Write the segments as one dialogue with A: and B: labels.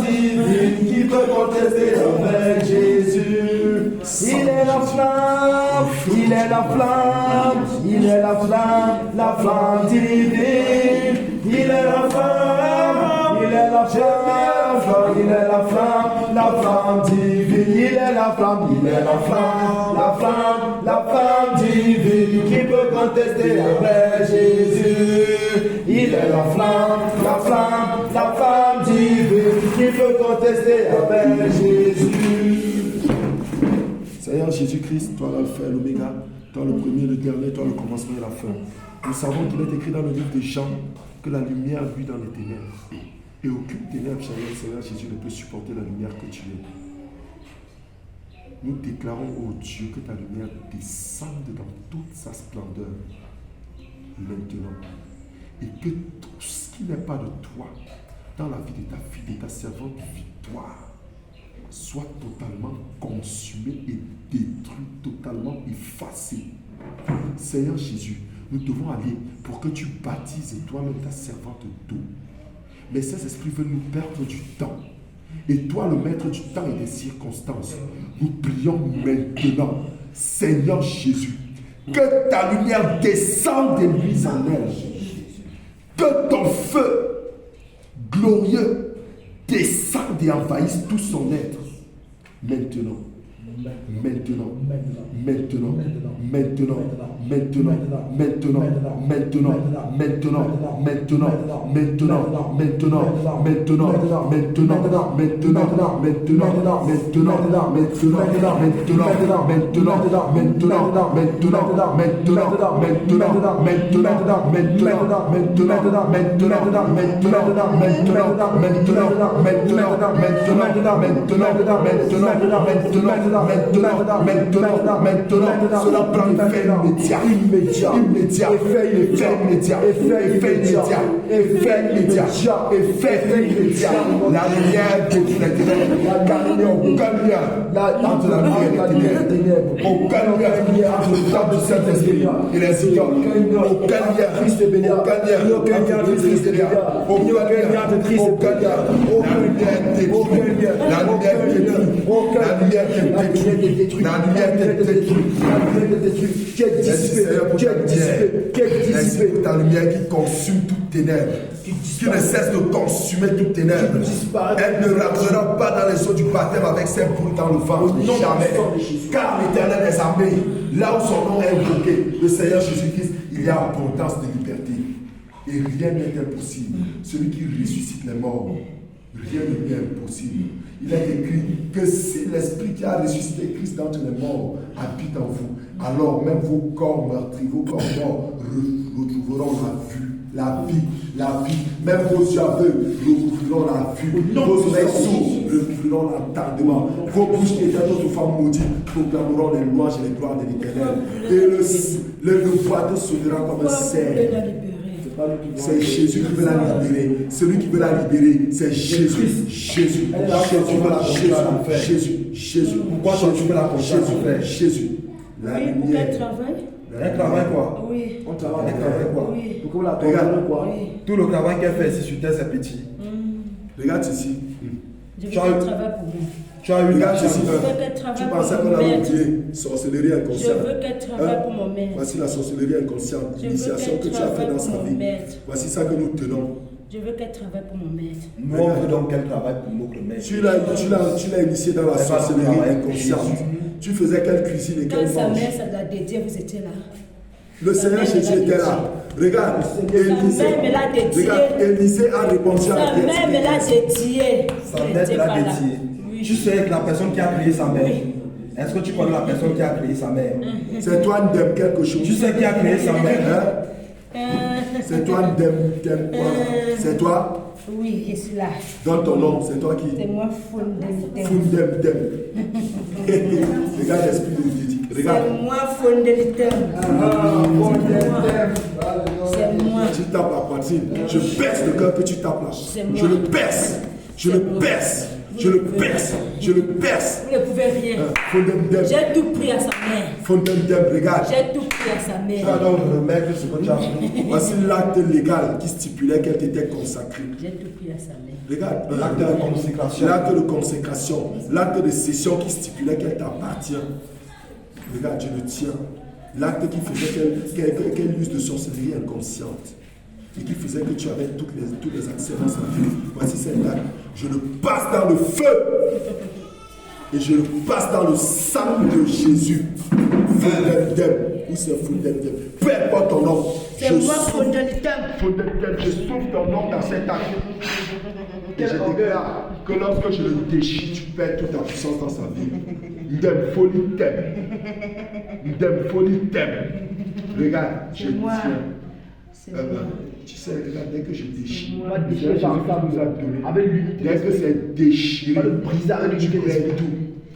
A: divine qui peut contester avec Jésus. Il est la flamme, il est la flamme, il est la flamme divine. Il est la flamme, il est la flamme, il est la flamme divine. Il est la flamme, il est la flamme divine qui peut contester avec Jésus. Il est la flamme divine qui peut contester avec Jésus. Seigneur Jésus-Christ, toi l'alpha et l'oméga, toi le premier, le dernier, toi le commencement et la fin. Nous savons qu'il est écrit dans le livre de Jean que la lumière vit dans les ténèbres. Et aucune ténèbre, Seigneur Jésus, ne peut supporter la lumière que tu es. Nous déclarons, ô Dieu, que ta lumière descende dans toute sa splendeur maintenant. Et que tout ce qui n'est pas de toi, dans la vie de ta fille, de ta servante Victoire, soit totalement consumé et détruit, totalement effacé. Seigneur Jésus, nous devons aller pour que tu baptises toi-même ta servante d'eau. Mais ces esprits veulent nous perdre du temps. Et toi, le maître du temps et des circonstances, nous prions maintenant, Seigneur Jésus, que ta lumière descende et mise en œuvre. Que ton feu glorieux descende et envahisse tout son être. Maintenant. Maintenant, maintenant, maintenant, maintenant, maintenant, maintenant, maintenant, maintenant, maintenant, maintenant, maintenant, maintenant, maintenant, cela prend effet immédiat, effet immédiat. La lumière détruit les ténèbres, car il n'y a aucun lien entre la lumière et les ténèbres, aucun lien entre le temps du Saint-Esprit et les idoles, aucun lien entre Christ et Bélial, aucun lien entre Christ et Bélial, aucun lien entre Christ et Bélial. La lumière détruit, la lumière détruit, la lumière détruit, qui est dissipée, ta lumière qui consume toute ténèbres, qui ne cesse de consumer toute ténèbres. Elle ne rentrera pas dans les eaux du baptême avec ses boules dans le ventre, jamais. Car l'Éternel des armées, là où son nom est invoqué, le Seigneur Jésus-Christ, il y a abondance de liberté. Et rien n'est impossible. Celui qui ressuscite les morts, rien ne lui est impossible. Il est écrit que si l'Esprit qui a ressuscité Christ d'entre les morts habite en vous, alors même vos corps meurtris, vos corps morts retrouveront la vie. Même vos yeux aveugles retrouveront la vue. Vos oreilles sourdes retrouveront l'entendement. Vos bouches éternelles autrefois maudites proclameront les louanges et les gloires de l'Éternel. Et le voix te sonnera comme un cerf. C'est Jésus qui veut la libérer. Celui qui veut la libérer, c'est Jésus. Jésus. Pourquoi tu veux la confier? Jésus. La lumière. Elle travaille quoi?
B: Oui.
A: On travaille, elle travaille quoi?
B: Oui.
A: Pourquoi la regarde quoi?
B: Oui.
A: Tout le travail qu'elle fait ici sur terre, c'est petit. Regarde ici.
B: Je veux qu'elle travaille pour moi.
A: Tu as eu regarde ici.
B: Tu
A: pensais qu'on avait oublié sorcellerie inconsciente.
B: Je veux qu'elle travaille pour mon maître.
A: Voici la sorcellerie inconsciente, l'initiation que tu as fait dans sa vie. Voici ça que nous tenons.
B: Je veux qu'elle travaille pour mon maître.
C: Nous, on veut donc qu'elle travaille pour notre maître.
A: Tu l'as initié dans la sorcellerie inconsciente. Tu faisais quelle cuisine et quelle mange.
B: Quand sa mère, ça l'a dédié, vous étiez là.
A: Le Seigneur Jésus était là. Regarde, Élisée a répondu à la
B: sa mère me l'a dédié.
C: Sa mère te l'a dédié. Tu sais que la personne qui a créé sa mère. Est-ce que tu connais la personne qui a créé sa mère?
A: C'est toi Ndem quelque chose.
C: Tu sais qui a créé sa mère?
A: C'est toi Ndem quoi? C'est toi?
B: Oui, je suis là.
A: Donne ton nom, c'est toi qui?
B: C'est moi Fondem.
A: Regarde l'esprit de Dieu. Regarde.
B: C'est moi Fondem. C'est moi.
A: Tu tapes la poitrine. Je baisse le cœur que tu tapes là. Je le baisse. Je le perce. Je le perce. Je le perce.
B: Vous ne pouvez rien.
A: Fondem.
B: J'ai tout pris à sa mère.
A: Fondem, regarde.
B: J'ai tout pris à sa
C: Tu vas
B: mère.
C: donc remettre ce que tu as pris.
A: Voici l'acte légal qui stipulait qu'elle était consacrée.
B: J'ai tout pris à sa mère.
A: Regarde,
C: L'acte de consécration.
A: l'acte de consécration, l'acte de cession qui stipulait qu'elle t'appartient. Regarde, je le tiens. L'acte qui faisait qu'elle use de sorcellerie inconsciente et qui faisait que tu avais tous les accès dans sa vie. Voici cet acte. Je le passe dans le feu et je le passe dans le sang de Jésus. Fondem, ou c'est Fondem, peu importe ton nom.
B: C'est moi, Fondem.
A: Je souffle ton nom dans cet acte. Et je déclare que lorsque je le déchire, tu perds toute ta puissance dans sa vie. Ndem folie t'aime. Ndem folie t'aime. Regarde, je
B: C'est moi.
A: tiens. Tu sais, regarde, dès que je déchire,
B: Moi,
A: Jésus nous a donné.
C: Avec l'unité.
A: Dès que c'est déchiré,
C: Va le briser avec l'unité
A: tu
C: d'esprit.
A: perds tout.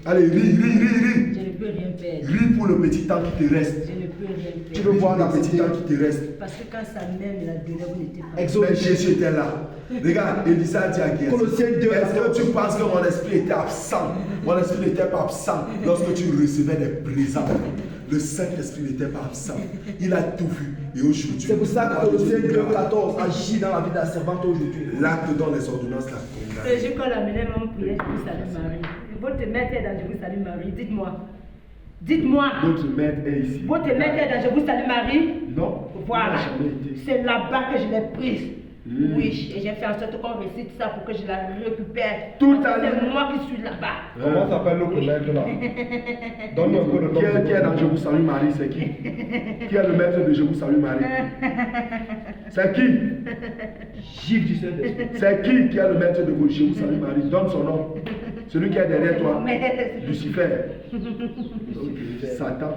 A: Allez, ris.
B: Je ne peux rien perdre.
A: Ris pour le petit temps qui te reste.
B: Je ne peux rien
C: Tu
B: perdre.
C: veux voir
A: Pour
C: la
A: le petit
C: cité.
A: temps qui te reste.
B: Parce que quand sa mère me l'a donné, vous n'étiez pas.
C: Exode.
A: Mais Jésus était là. Regarde, Élisa dit à Géasi,
C: Colossiens 2,
A: est-ce que tu penses que mon esprit était absent? Mon esprit n'était pas absent lorsque tu recevais des présents. Le Saint-Esprit n'était pas absent. Il a tout vu. Et aujourd'hui,
C: C'est pour ça que Colossiens 2:14 agit dans la vie de la servante aujourd'hui.
A: l'acte dans les ordonnances la condamne.
B: Je quand l'amenais mon prière, je vous salue Marie. Votre maître est dans Je vous salue Marie. Dites-moi. Dites-moi.
A: Notre maître est ici.
B: Votre maître est dans Je vous salue Marie.
A: Non.
B: Voilà.
A: Jamais été.
B: C'est là-bas que je l'ai prise. Oui, et j'ai fait en sorte qu'on récite ça pour que je la récupère.
A: Tout
B: Parce
A: à
B: que
A: l'heure.
B: c'est moi qui suis là-bas.
C: Comment s'appelle l'autre maître là? Donne-nous un peu le nom.
A: Qui est dans Je vous salue Marie, c'est qui? Qui est le maître de Je vous salue Marie? C'est qui?
C: Gifle du Saint-Esprit.
A: C'est qui est le maître de Je vous salue Marie? Donne son nom. Celui qui est derrière toi. Lucifer. Satan.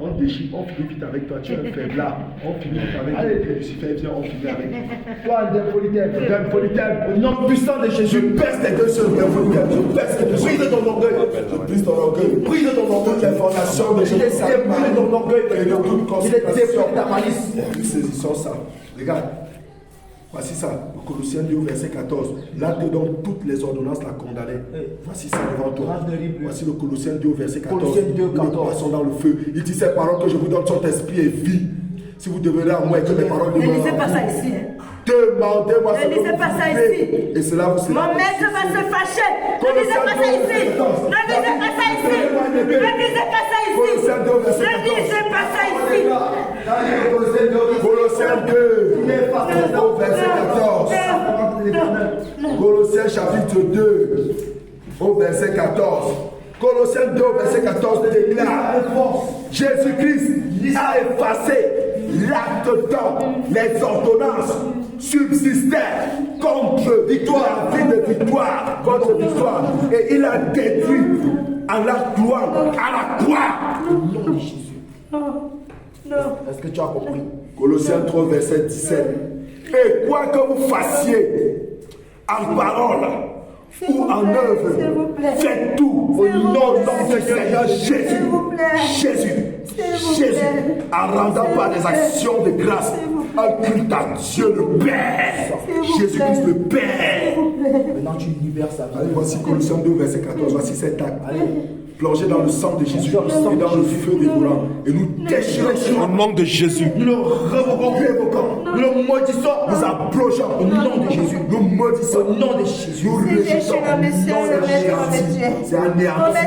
A: On déchire, on finit vite avec toi. Tu es un faiblard. On finit vite avec toi.
C: Allez.
A: Lucifer, viens, on finit avec toi.
C: Toi, Ndem Politème.
A: Ndem Politème.
C: Au nom puissant de
A: Je
C: Jésus.
A: baisse tes deux sœurs, Ndem Politème. Je baisse tes deux sœurs.
C: Brise ton orgueil.
A: Je brise ton orgueil.
C: Brise ton orgueil.
A: Toutes les formations de
C: Il est déploré ton orgueil.
A: et de toute
C: Il est
A: consécration.
C: déploré ta malice.
A: Nous saisissons ça. Regarde. Voici ça, Colossiens 2, verset 14. L'acte dont toutes les ordonnances la condamnaient. Voici ça devant toi. Voici le Colossiens 2, verset 14.
C: Colossiens 2,
A: Nous
C: 14.
A: passons dans le feu. Il dit ces paroles que je vous donne sont esprit et vie. Si vous devenez à moi et que mes paroles
B: Ne
A: demeurent
B: lisez
A: en
B: pas
A: vous,
B: ça ici. Hein.
A: demandez-moi
B: Ne
A: ce que
B: lisez
A: vous
B: pas ça
A: voulez.
B: ici.
A: Et cela vous sera
B: Mon maître va se fâcher. Ne lisez pas ça ici. Ne lisez pas ça ici. Ne lisez pas ça ici.
A: Colossiens 2, verset
B: Ne
A: 14.
B: lisez pas ça ici.
A: Colossiens 2, au verset 14. Colossiens chapitre 2, au verset 14. Colossiens 2, verset 14 déclare Jésus-Christ a effacé l'acte temps, les ordonnances subsistaient contre victoire, vie de victoire, contre victoire. Et il a détruit en la gloire, à la croix.
C: Au nom de Jésus.
B: Non.
C: Est-ce que tu as compris?
A: Colossiens 3, verset 17. Et quoi que vous fassiez en parole ou en œuvre, faites tout au nom de Seigneur Jésus. Jésus, en rendant par des actions de grâce un culte à Dieu le Père. Jésus-Christ le Père.
C: Maintenant, tu libères sa vie.
A: Allez, voici Colossiens 2, verset 14. Voici cet acte. Plongé dans le sang de Jésus et dans le feu dévorant. Et nous déchirons au nom de Jésus.
C: Nous le révoquons. Nous le maudissons.
A: Nous approchons
C: Au nom de Jésus.
A: Nous maudissons.
C: Au nom de Jésus.
A: Nous rejetons. C'est anéanti.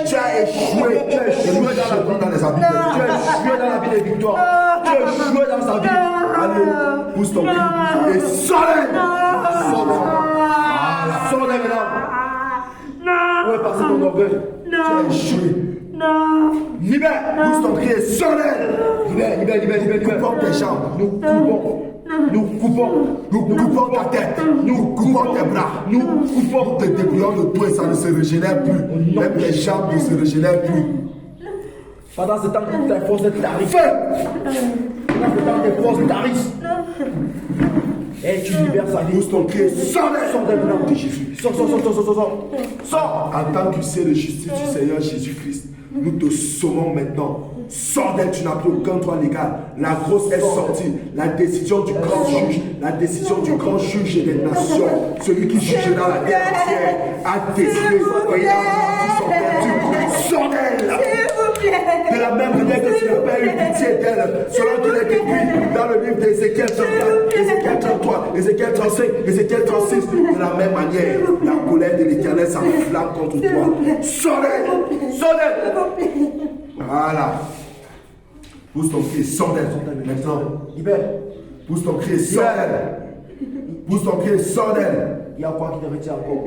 A: Tu as échoué. Tu as échoué dans les habits.
C: Tu as échoué dans la vie de victoire. Tu as échoué dans sa vie.
A: Allez, pousse ton cri. Et sors-les.
C: Sors-les maintenant. Où est passé ton orgueil?
A: Tu as échoué.
C: Libère.
A: Pousse ton cri et sors-les.
C: Libère.
A: Coupons tes jambes.
C: Nous coupons.
A: Nous coupons ta tête. Nous coupons tes bras.
C: Nous coupons.
A: Nous te débrouillons de tout et ça ne se régénère plus. Même tes jambes ne se régénèrent plus.
C: Pendant ce temps, tes forces tarissent.
A: Feu.
C: Pendant ce temps, tes forces tarissent. Et tu libères sa vie.
A: Pousse ton cri et sors-les.
C: Sors des blancs de Jésus. Sors.
A: En tant qu'huissier de justice du Seigneur Jésus-Christ, nous te sommons maintenant Sors d'elle, tu n'as plus aucun droit légal. La grosse est sortie. La décision du grand juge, la décision du grand juge des nations, celui qui jugera la terre entière, a décidé. Regarde, son vertu. Sors d'elle. De la même manière que tu n'as pas eu pitié d'elle, selon qu'il est écrit dans le livre d'Ézéchiel 34, Ézéchiel 33, Ézéchiel 35, Ézéchiel 36, de la même manière, la colère de l'Éternel s'enflamme contre toi. Sors-les! Sors-les! Voilà. Pousse ton cri, sors d'elle. Maintenant, libère. Pousse ton cri, sors d'elle. Pousse ton cri, sors d'elle.
C: Il y a quoi qui te retient encore?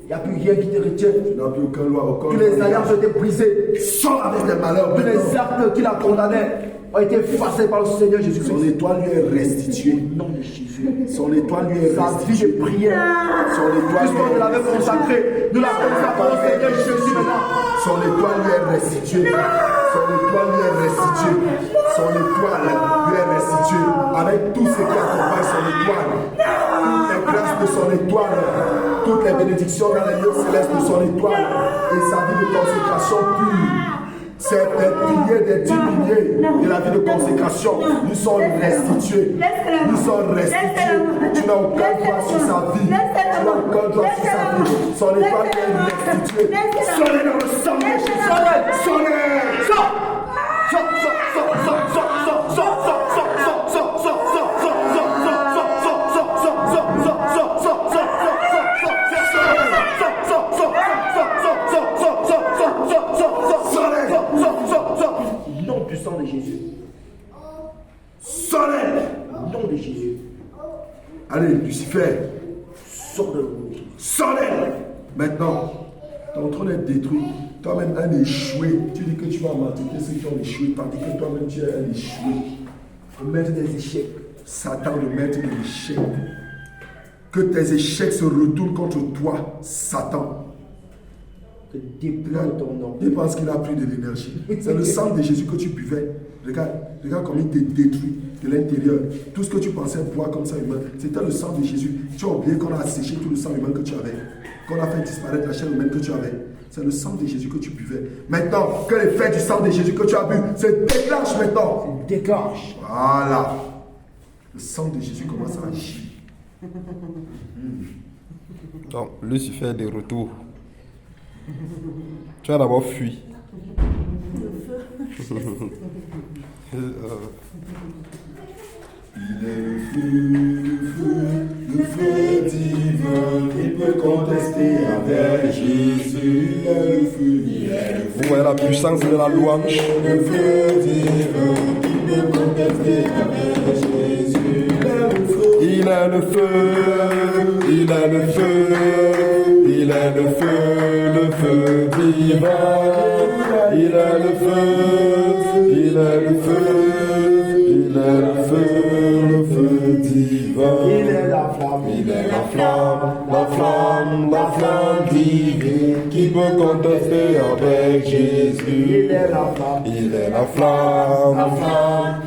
C: Il n'y a plus rien qui te retient.
A: Tu n'as plus aucun loi, aucun.
C: Tous les alliances ont été brisées.
A: Sors avec tes malheurs.
C: Tous les actes qu'il a condamnés ont été effacés par le Seigneur Jésus-Christ.
A: Son étoile lui est restituée.
C: Au nom de Jésus.
A: Son étoile lui est
C: Sa vie de
A: restituée.
C: prière.
A: Son étoile
C: Puisqu'on
A: lui
C: l'avait consacrée, nous la consacrons au Seigneur Jésus maintenant.
A: Son étoile lui est restituée. Son étoile lui est restituée. Son étoile lui est restituée. Avec tout ce qui accompagne son étoile. Toutes les grâces de son étoile. Toutes les bénédictions dans les lieux célestes de son étoile. Et sa vie de consécration pure. C'est des piliers, des 10 piliers de la vie de consécration. Nous sommes restitués. Nous sommes restitués. Tu n'as aucun droit sur sa vie. Tu n'as aucun droit sur sa vie. Son étoile est restituée. Sonnez dans le sang de Jésus. Sonnez. Sors. Sors, sors, sors, sors, sors, sors, sors, sors, sors, sors, sors,
C: Nom puissant de Jésus.
A: Sonnez.
C: Nom de Jésus.
A: Allez, Lucifer.
C: Sors de nous.
A: Sonnez. Maintenant, ton trône est détruit. Toi-même, un échoué. Tu dis que tu vas matraquer ceux qui ont échoué, tandis que toi-même, tu es un échoué.
C: Le maître des échecs.
A: Satan, le maître de l'échec. Que tes échecs se retournent contre toi, Satan.
C: Que déploie ton nom.
A: Dépense qu'il a pris de l'énergie. C'est le sang de Jésus que tu buvais. Regarde comme il te détruit de l'intérieur. Tout ce que tu pensais boire comme ça humain, c'était le sang de Jésus. Tu as oublié qu'on a asséché tout le sang humain que tu avais. Qu'on a fait disparaître la chair humaine que tu avais. C'est le sang de Jésus que tu buvais. Maintenant, que l'effet du sang de Jésus que tu as bu se déclenche maintenant.
C: Se déclenche.
A: Voilà. Le sang de Jésus commence à agir.
D: Donc, Lucifer est de retour. Tu as d'abord fui.
A: Il est le feu divin qui peut contester avec Jésus. Il est le feu, il est le feu.
D: Vous voyez la puissance de la louange.
A: Le feu divin qui peut contester avec Jésus.
D: Il est le feu, il est le feu, il est le feu divin. Il est le feu, il est le feu, il est le feu divin.
C: Il est la flamme.
D: Il est la flamme divine qui peut contester avec Jésus.
C: Il est la flamme.
D: Il est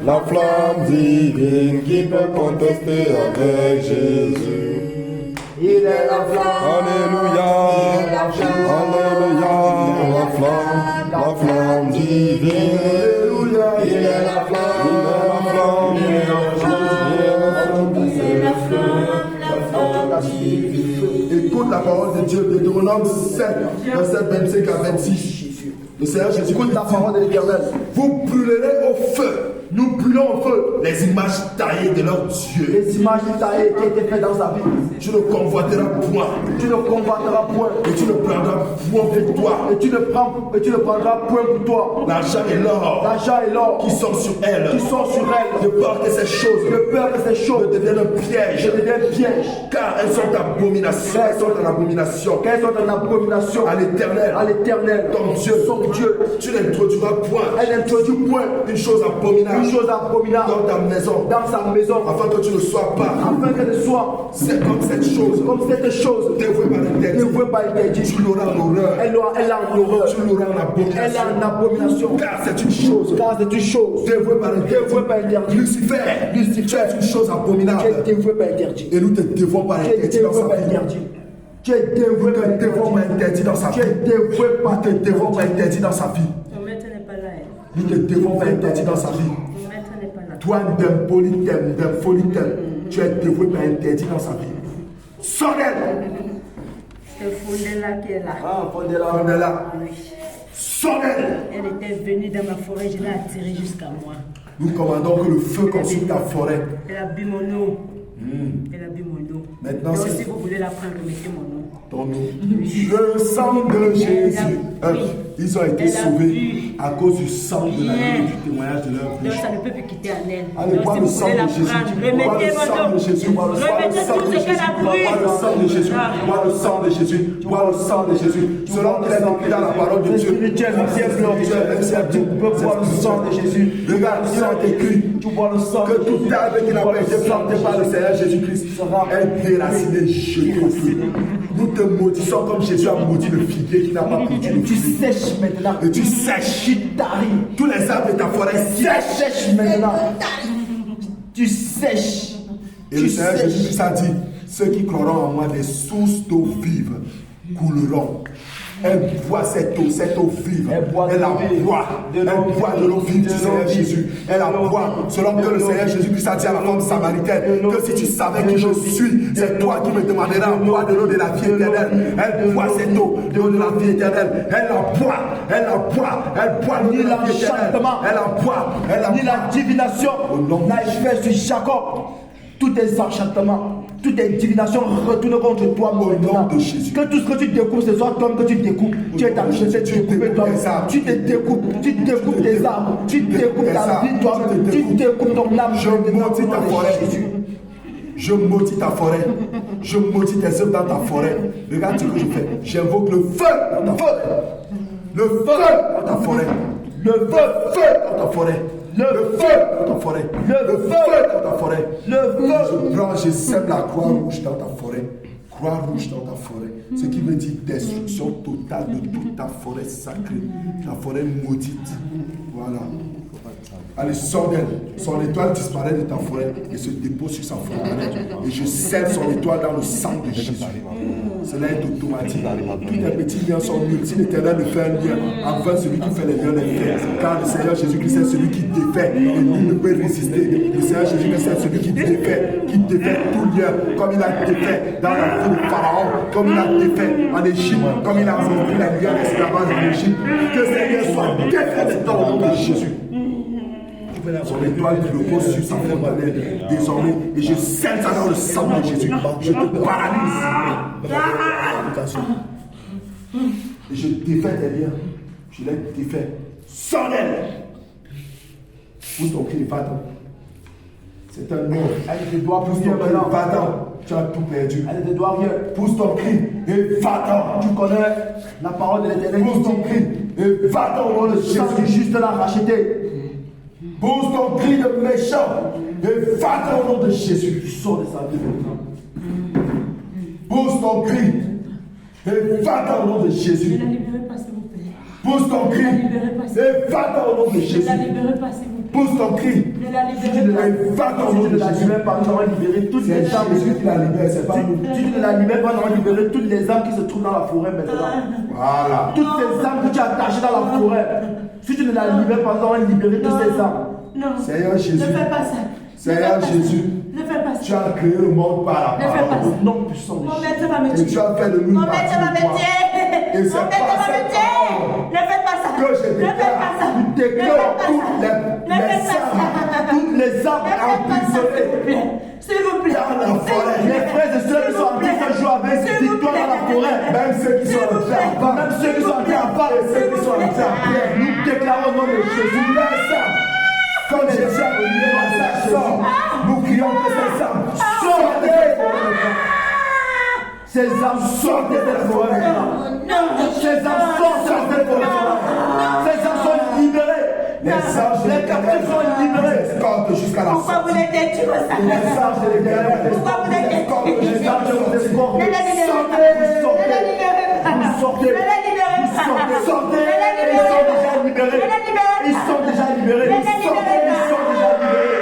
D: la flamme divine qui peut contester avec Jésus.
C: Il est la flamme.
D: Alléluia, alléluia, la flamme divine.
C: Alléluia.
D: Il est la flamme, il est la flamme, il est la flamme.
A: Écoute la parole de Dieu, Deutéronome 7, verset 25 à 26. Le Seigneur Jésus,
C: Écoute la parole de l'Éternel.
A: vous brûlerez au feu. Nous brûlons au feu les images taillées de leur Dieu.
C: Les images taillées qui étaient faites dans sa vie.
A: Tu ne convoiteras point.
C: Tu ne combattras point.
A: Et tu ne prendras point pour toi
C: Et tu ne prendras point pour toi.
A: l'argent et l'or
C: L'argent et l'or
A: qui sont sur elle.
C: qui sont sur elle.
A: De peur que ces choses
C: De peur que ces choses
A: deviennent un piège.
C: deviennent pièges.
A: Car elles sont abomination. Elles sont en abomination
C: Qu'elles sont en abomination
A: à l'Éternel.
C: à l'Éternel.
A: Ton Dieu.
C: Son Dieu.
A: Tu n'introduiras point
C: Elle n'introduit point
A: une chose abominable
C: une chose abominable
A: dans ta maison,
C: dans sa maison,
A: afin que tu ne sois pas.
C: afin qu'elle soit
A: C'est comme cette chose
C: comme cette chose
A: dévouée par l'interdit.
C: dévouée par l'interdit.
A: Tu l'auras en horreur.
C: Elle a en horreur.
A: Tu l'auras en
C: Elle
A: abomination.
C: a en abomination.
A: Car c'est une chose
C: Car c'est une chose
A: dévouée par l'interdit.
C: dévouée par l'interdit.
A: Lucifer, tu es une chose
C: Qui est
A: abominable.
C: dévouée par l'interdit.
A: Et nous te dévouons par
C: Qui est
A: l'interdit dans
C: dévouée
A: sa
C: par
A: vie.
C: l'interdit. Qui est dévouée
A: Nous
C: par
A: te dévouons par
C: l'interdit.
A: l'interdit dans sa
C: Qui
A: vie.
C: est dévouée par
A: Nous te dévouons par l'interdit dans sa vie.
B: Ton maître n'est pas là.
A: Nous te devons faire interdit dans sa vie.
B: Maître n'est pas là.
A: Toi, d'un polythème, d'un polythème, tu es dévoué par interdit dans sa vie. Sors d'elle.
B: C'est Fondela qui est là.
C: Ah, Fondela.
A: Fondela.
B: Oui.
A: Sors d'elle.
B: Elle était venue dans ma forêt, je l'ai attirée jusqu'à moi.
A: Nous commandons que le feu consume ta forêt.
B: Elle a bu mon eau. Elle a bu mon eau.
A: Maintenant,
B: Et
A: c'est-
B: si vous voulez la prendre, mettez mon eau.
A: Ton nom. Le sang de Jésus. Ils ont été
B: Elle a
A: sauvés
B: bu.
A: à cause du sang de la
B: Bien.
A: vie, du témoignage de leur
B: Donc
A: bouche.
B: ça ne peut plus quitter en elle.
A: Allez,
B: Donc
A: bois
B: si
A: le
B: vous
A: sang
B: voulez la
A: de Jésus.
B: prendre,
A: Bois
B: remettez
A: le sang
B: mon
A: de
B: eau.
A: Jésus. Bois le sang
B: Remettez
A: de
B: tout ce
A: Jésus.
B: qu'elle a
A: Bois
B: pris.
A: le sang de Jésus. Bois le sang de Jésus. Bois le sang de Jésus. Selon qu'il est écrit dans la parole de Dieu.
C: Spirituel, même si elle pleure, tu peux boire le sang de Jésus.
A: Regarde, il a écrit
C: Tu bois le sang
A: que tout arbre qui n'a pas été planté par le Seigneur Jésus-Christ est déraciné, jeté au feu. Nous te maudissons comme Jésus a maudit le figuier qui n'a pas produit le
C: Tu
A: fruit.
C: sèches maintenant.
A: Et tu sèches.
C: Tu taris.
A: Tous les arbres de ta forêt
C: Tu
A: sèchent.
C: sèches maintenant. Tu sèches.
A: Et le Seigneur Jésus-Christ a dit, ceux qui croiront en moi, des sources d'eau vive couleront. Elle boit cette eau vive.
C: Elle boit
A: Elle la
C: de l'eau
A: boit.
C: vive.
A: Elle boit de l'eau vive du Seigneur Jésus. Elle la boit. Selon que le Seigneur Jésus-Christ a dit à la femme samaritaine, que si tu savais qui je suis, c'est toi qui me demanderas à boire de l'eau de la vie éternelle. Elle boit cette eau, de l'eau de la vie éternelle. Elle la boit. Elle la boit. Elle boit l'eau de la vie éternelle. Elle la boit. Elle la
C: Ni
A: boit.
C: la divination
A: Au nom
C: n'a fait sur Jacob. Tous tes enchantements, toutes tes divinations retournent contre toi, mon
A: nom de Jésus.
C: Que tout ce que tu découpes, ce soit toi que tu découpes. Tu es acheté, tu découpes toi. Tu te découpes, tu découpes tes arbres, tu découpes ta vie, toi, tu découpes ton âme.
A: Je maudis ta forêt. Je maudis ta forêt. Je maudis tes œuvres dans ta forêt. Regarde ce que je fais. J'invoque le feu dans ta forêt. Le feu dans ta forêt. Le feu dans ta forêt. Le feu dans ta forêt. Le feu dans ta forêt. Le feu. Je prends, je sème la croix rouge dans ta forêt. Croix rouge dans ta forêt. Ce qui veut dire destruction totale de toute ta forêt sacrée. La forêt maudite. Voilà. Allez, sors d'elle. Son étoile disparaît de ta forêt et se dépose sur sa forêt. Et je scelle son étoile dans le sang de Jésus. Cela est automatique. Tous les petits liens sont nuls. Si l'Éternel ne fait un lien, enfin celui qui fait les liens les fait. Car le Seigneur Jésus-Christ est celui qui défait et nul ne peut résister. Le Seigneur Jésus-Christ est celui qui défait tout lien, comme il a défait dans la vie de Pharaon, comme il a défait en Égypte, comme il a rempli la lumière d'esclavage en Égypte. Que ces liens soient défaits dans le nom de Jésus. Son étoile qui repose sur sa fontaine désormais, et je scelle ça dans le sang de Jésus. Je te paralyse. Et je défais tes liens. Je les défais. Sors d'elle. Pousse ton cri, va-t'en. C'est un nom.
C: Elle te doit
A: Pousse ton cri, va-t'en. Tu as tout perdu.
C: Elle te doit rien.
A: Pousse ton cri et va-t'en.
C: Tu connais la parole de l'Éternel.
A: Pousse ton cri et va-t'en au nom de Jésus.
C: Jésus juste l'a racheté.
A: Pousse ton cri de méchant et va-t'en au nom de Jésus.
C: Sors de sa vie maintenant.
A: Pousse ton cri et va-t'en au nom de Jésus.
B: Ne la libérez pas, s'il vous plaît.
A: Pousse ton cri et va-t'en au nom de
B: Ne
A: Jésus.
B: la libérez pas, s'il vous plaît.
A: Pousse ton cri
B: Ne la
C: Si tu
B: libérez
C: ne
B: pas.
C: la-
A: et va-t'en au nom
C: si tu
A: de
C: ne la
A: Jésus.
C: libères pas, nous allons libérer toutes
A: C'est
C: les âmes.
A: Jésus qui la libère, c'est pas nous.
C: Si tu ne la libères pas, nous allons libérer toutes les âmes qui se trouvent dans la forêt maintenant.
A: Voilà.
C: Toutes ces âmes que tu as attachées dans la forêt. Si tu ne la libères pas, nous allons libérer toutes ces âmes.
B: Non.
A: Seigneur Jésus.
B: Ne fais pas ça.
A: Seigneur
B: Ne fais pas
A: Jésus.
B: ça. Ne fais pas
A: Tu
B: ça.
A: as créé le monde par la
B: Ne fais pas
A: parole.
C: Au nom puissant de
B: Mon
C: Jésus.
B: maître va me
A: Et
B: tuer.
A: tu as fait de nous
B: Mon
A: une
B: maître
A: partie
B: va
A: de
B: me
A: toi.
B: tuer.
A: Et
B: Mon
A: c'est
B: maître
A: pas
B: va me
A: cette
B: tuer.
A: parole
B: Ne fais pas ça.
A: que je
B: Ne fais pas ça.
A: déclare. Tu déclares toutes les âmes.
C: Toutes les âmes emprisonnées.
B: S'il vous plaît.
A: Dans la forêt.
C: Les frères et sœurs qui sont en train de jouer avec victoire dans la forêt.
A: Même ceux qui sont en train à part.
C: Même ceux qui sont en train à part et ceux qui sont en train à prier. Nous déclarons au nom de Jésus.
A: Les âmes. Comme Jésus a venu dans sa chambre, nous crions que ces âmes sortez.
C: Ces âmes sortent de la forêt maintenant. Ces âmes sortent de la forêt. Ces âmes sont libérées.
A: Les anges de
C: Les captifs sont libérés.
A: escortent jusqu'à la
B: Pourquoi
A: sortie.
B: vous l'êtes tué comme ça?
A: Les anges de l'éternel
B: Pourquoi vous l'êtes
A: escortent
C: Les
A: jusqu'à
C: âmes vous escortent.
B: Ne la libérez pas.
C: Sortez.
B: Ne la libérez pas.
C: Vous sortez.
B: Ne la libérez pas.
C: Sortez.
B: Ne la
C: Ils
B: libérez
C: sont
B: pas.
C: déjà libérés.
B: Ne la libérez pas.
C: Ils sont déjà libérés.
B: Ne la
C: Ils sont
B: libérez pas.
C: déjà libérés.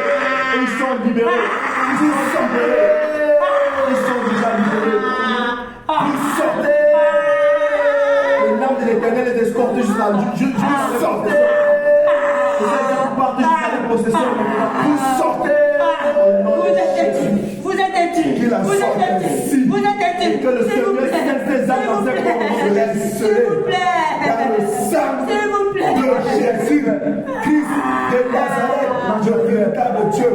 C: Ils sont libérés. Ils sont libérés. Ils sont déjà libérés. Vous sortez. Et l'âme de l'éternel est escortée jusqu'à sortez. partez jusqu'à la possession. Vous sortez.
B: Vous êtes têtus.
C: Qu'il la
B: Vous êtes
C: sorte
B: têtus.
C: ainsi.
B: Vous êtes têtus.
C: Que le Seigneur cesse des âmes dans ses corps.
B: S'il vous plaît.
C: Car le sang
B: S'il vous plaît.
C: de Jésus, Christ de Nazareth, le véritable Dieu,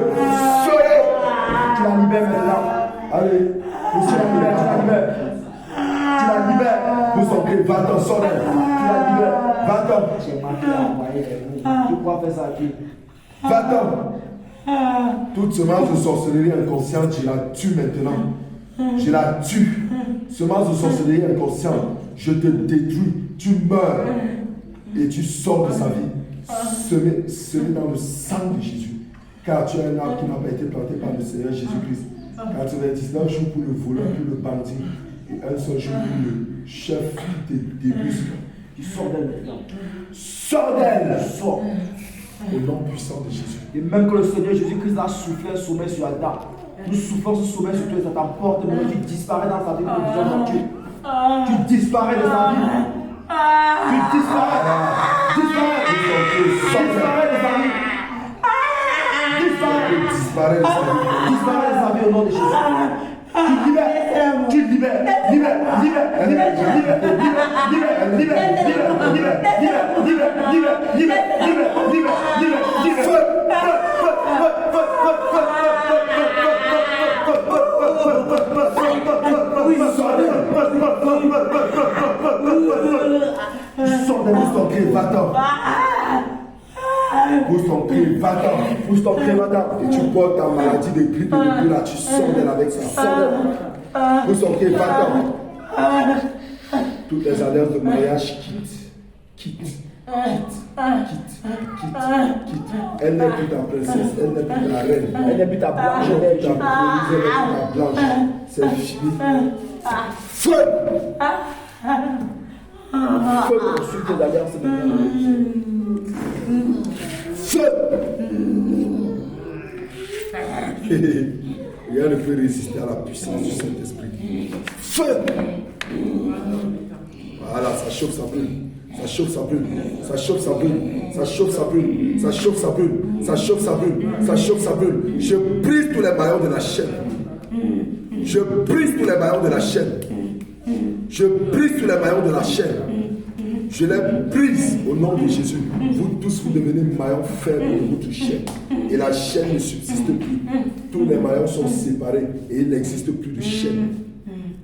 C: soyez. Tu la libères maintenant. Allez, tu la libères. Tu la libères. Vous sortez, va-t'en, sonnez. Tu la libères. Va-t'en.
E: J'ai marqué à envoyer les mots. Tu crois faire ça à qui?
C: Va-t'en. Toute semence de sorcellerie inconsciente, je la tue maintenant. Je la tue. Semence de sorcellerie inconsciente, je te détruis. Tu meurs. Et tu sors de sa vie. Semé dans le sang de Jésus. Car tu as un arbre qui n'a pas été planté par le Seigneur Jésus-Christ. 99 jours pour le voleur, pour le bandit. Et un seul jour pour le chef qui te débusque.
E: Tu sors d'elle maintenant.
C: Sors d'elle.
E: Sors.
C: Au nom puissant de Jésus.
E: Et même que le Seigneur Jésus-Christ a soufflé un sommeil sur Adam. Nous soufflons ce sommeil sur toi et ça t'emporte. Mais tu disparais dans sa vie pour besoin de Dieu. Tu disparais de sa vie. Tu disparais. Disparais. Disparais de sa vie. Disparais.
C: Disparaît de sa vie.
E: Disparais de sa vie au nom de Jésus.
C: Tu libères. Pousse ton cri, va-t'en. Pousse ton cri, va-t'en. Et tu portes ta maladie de grippe et de cri là, tu sors d'elle avec ça. Sors d'elle. Pousse ton cri, va-t'en. Toutes les alliances de mariage quitte. Elle n'est plus ta princesse, elle n'est plus ta reine.
E: Elle n'est plus ta blanche,
C: Elle n'est plus ta brise, elle n'est plus ta blanche. C'est fini. Feu!
E: Feu sur tes alliances maintenant.
C: Feu! Rien ne peut résister à la puissance du Saint-Esprit. Feu! Voilà, ça chauffe, ça brûle. Ça chauffe, ça brûle. Ça chauffe, ça brûle. Ça chauffe, ça brûle. Ça chauffe, ça brûle. Ça chauffe, ça brûle. Ça chauffe, ça brûle. Je brise tous les maillons de la chaîne. Je brise tous les maillons de la chaîne. Je brise tous les maillons de la chaîne. Je les brise au nom de Jésus. Vous tous, vous devenez maillons faibles de votre chaîne. Et la chaîne ne subsiste plus. Tous les maillons sont séparés et il n'existe plus de chaîne.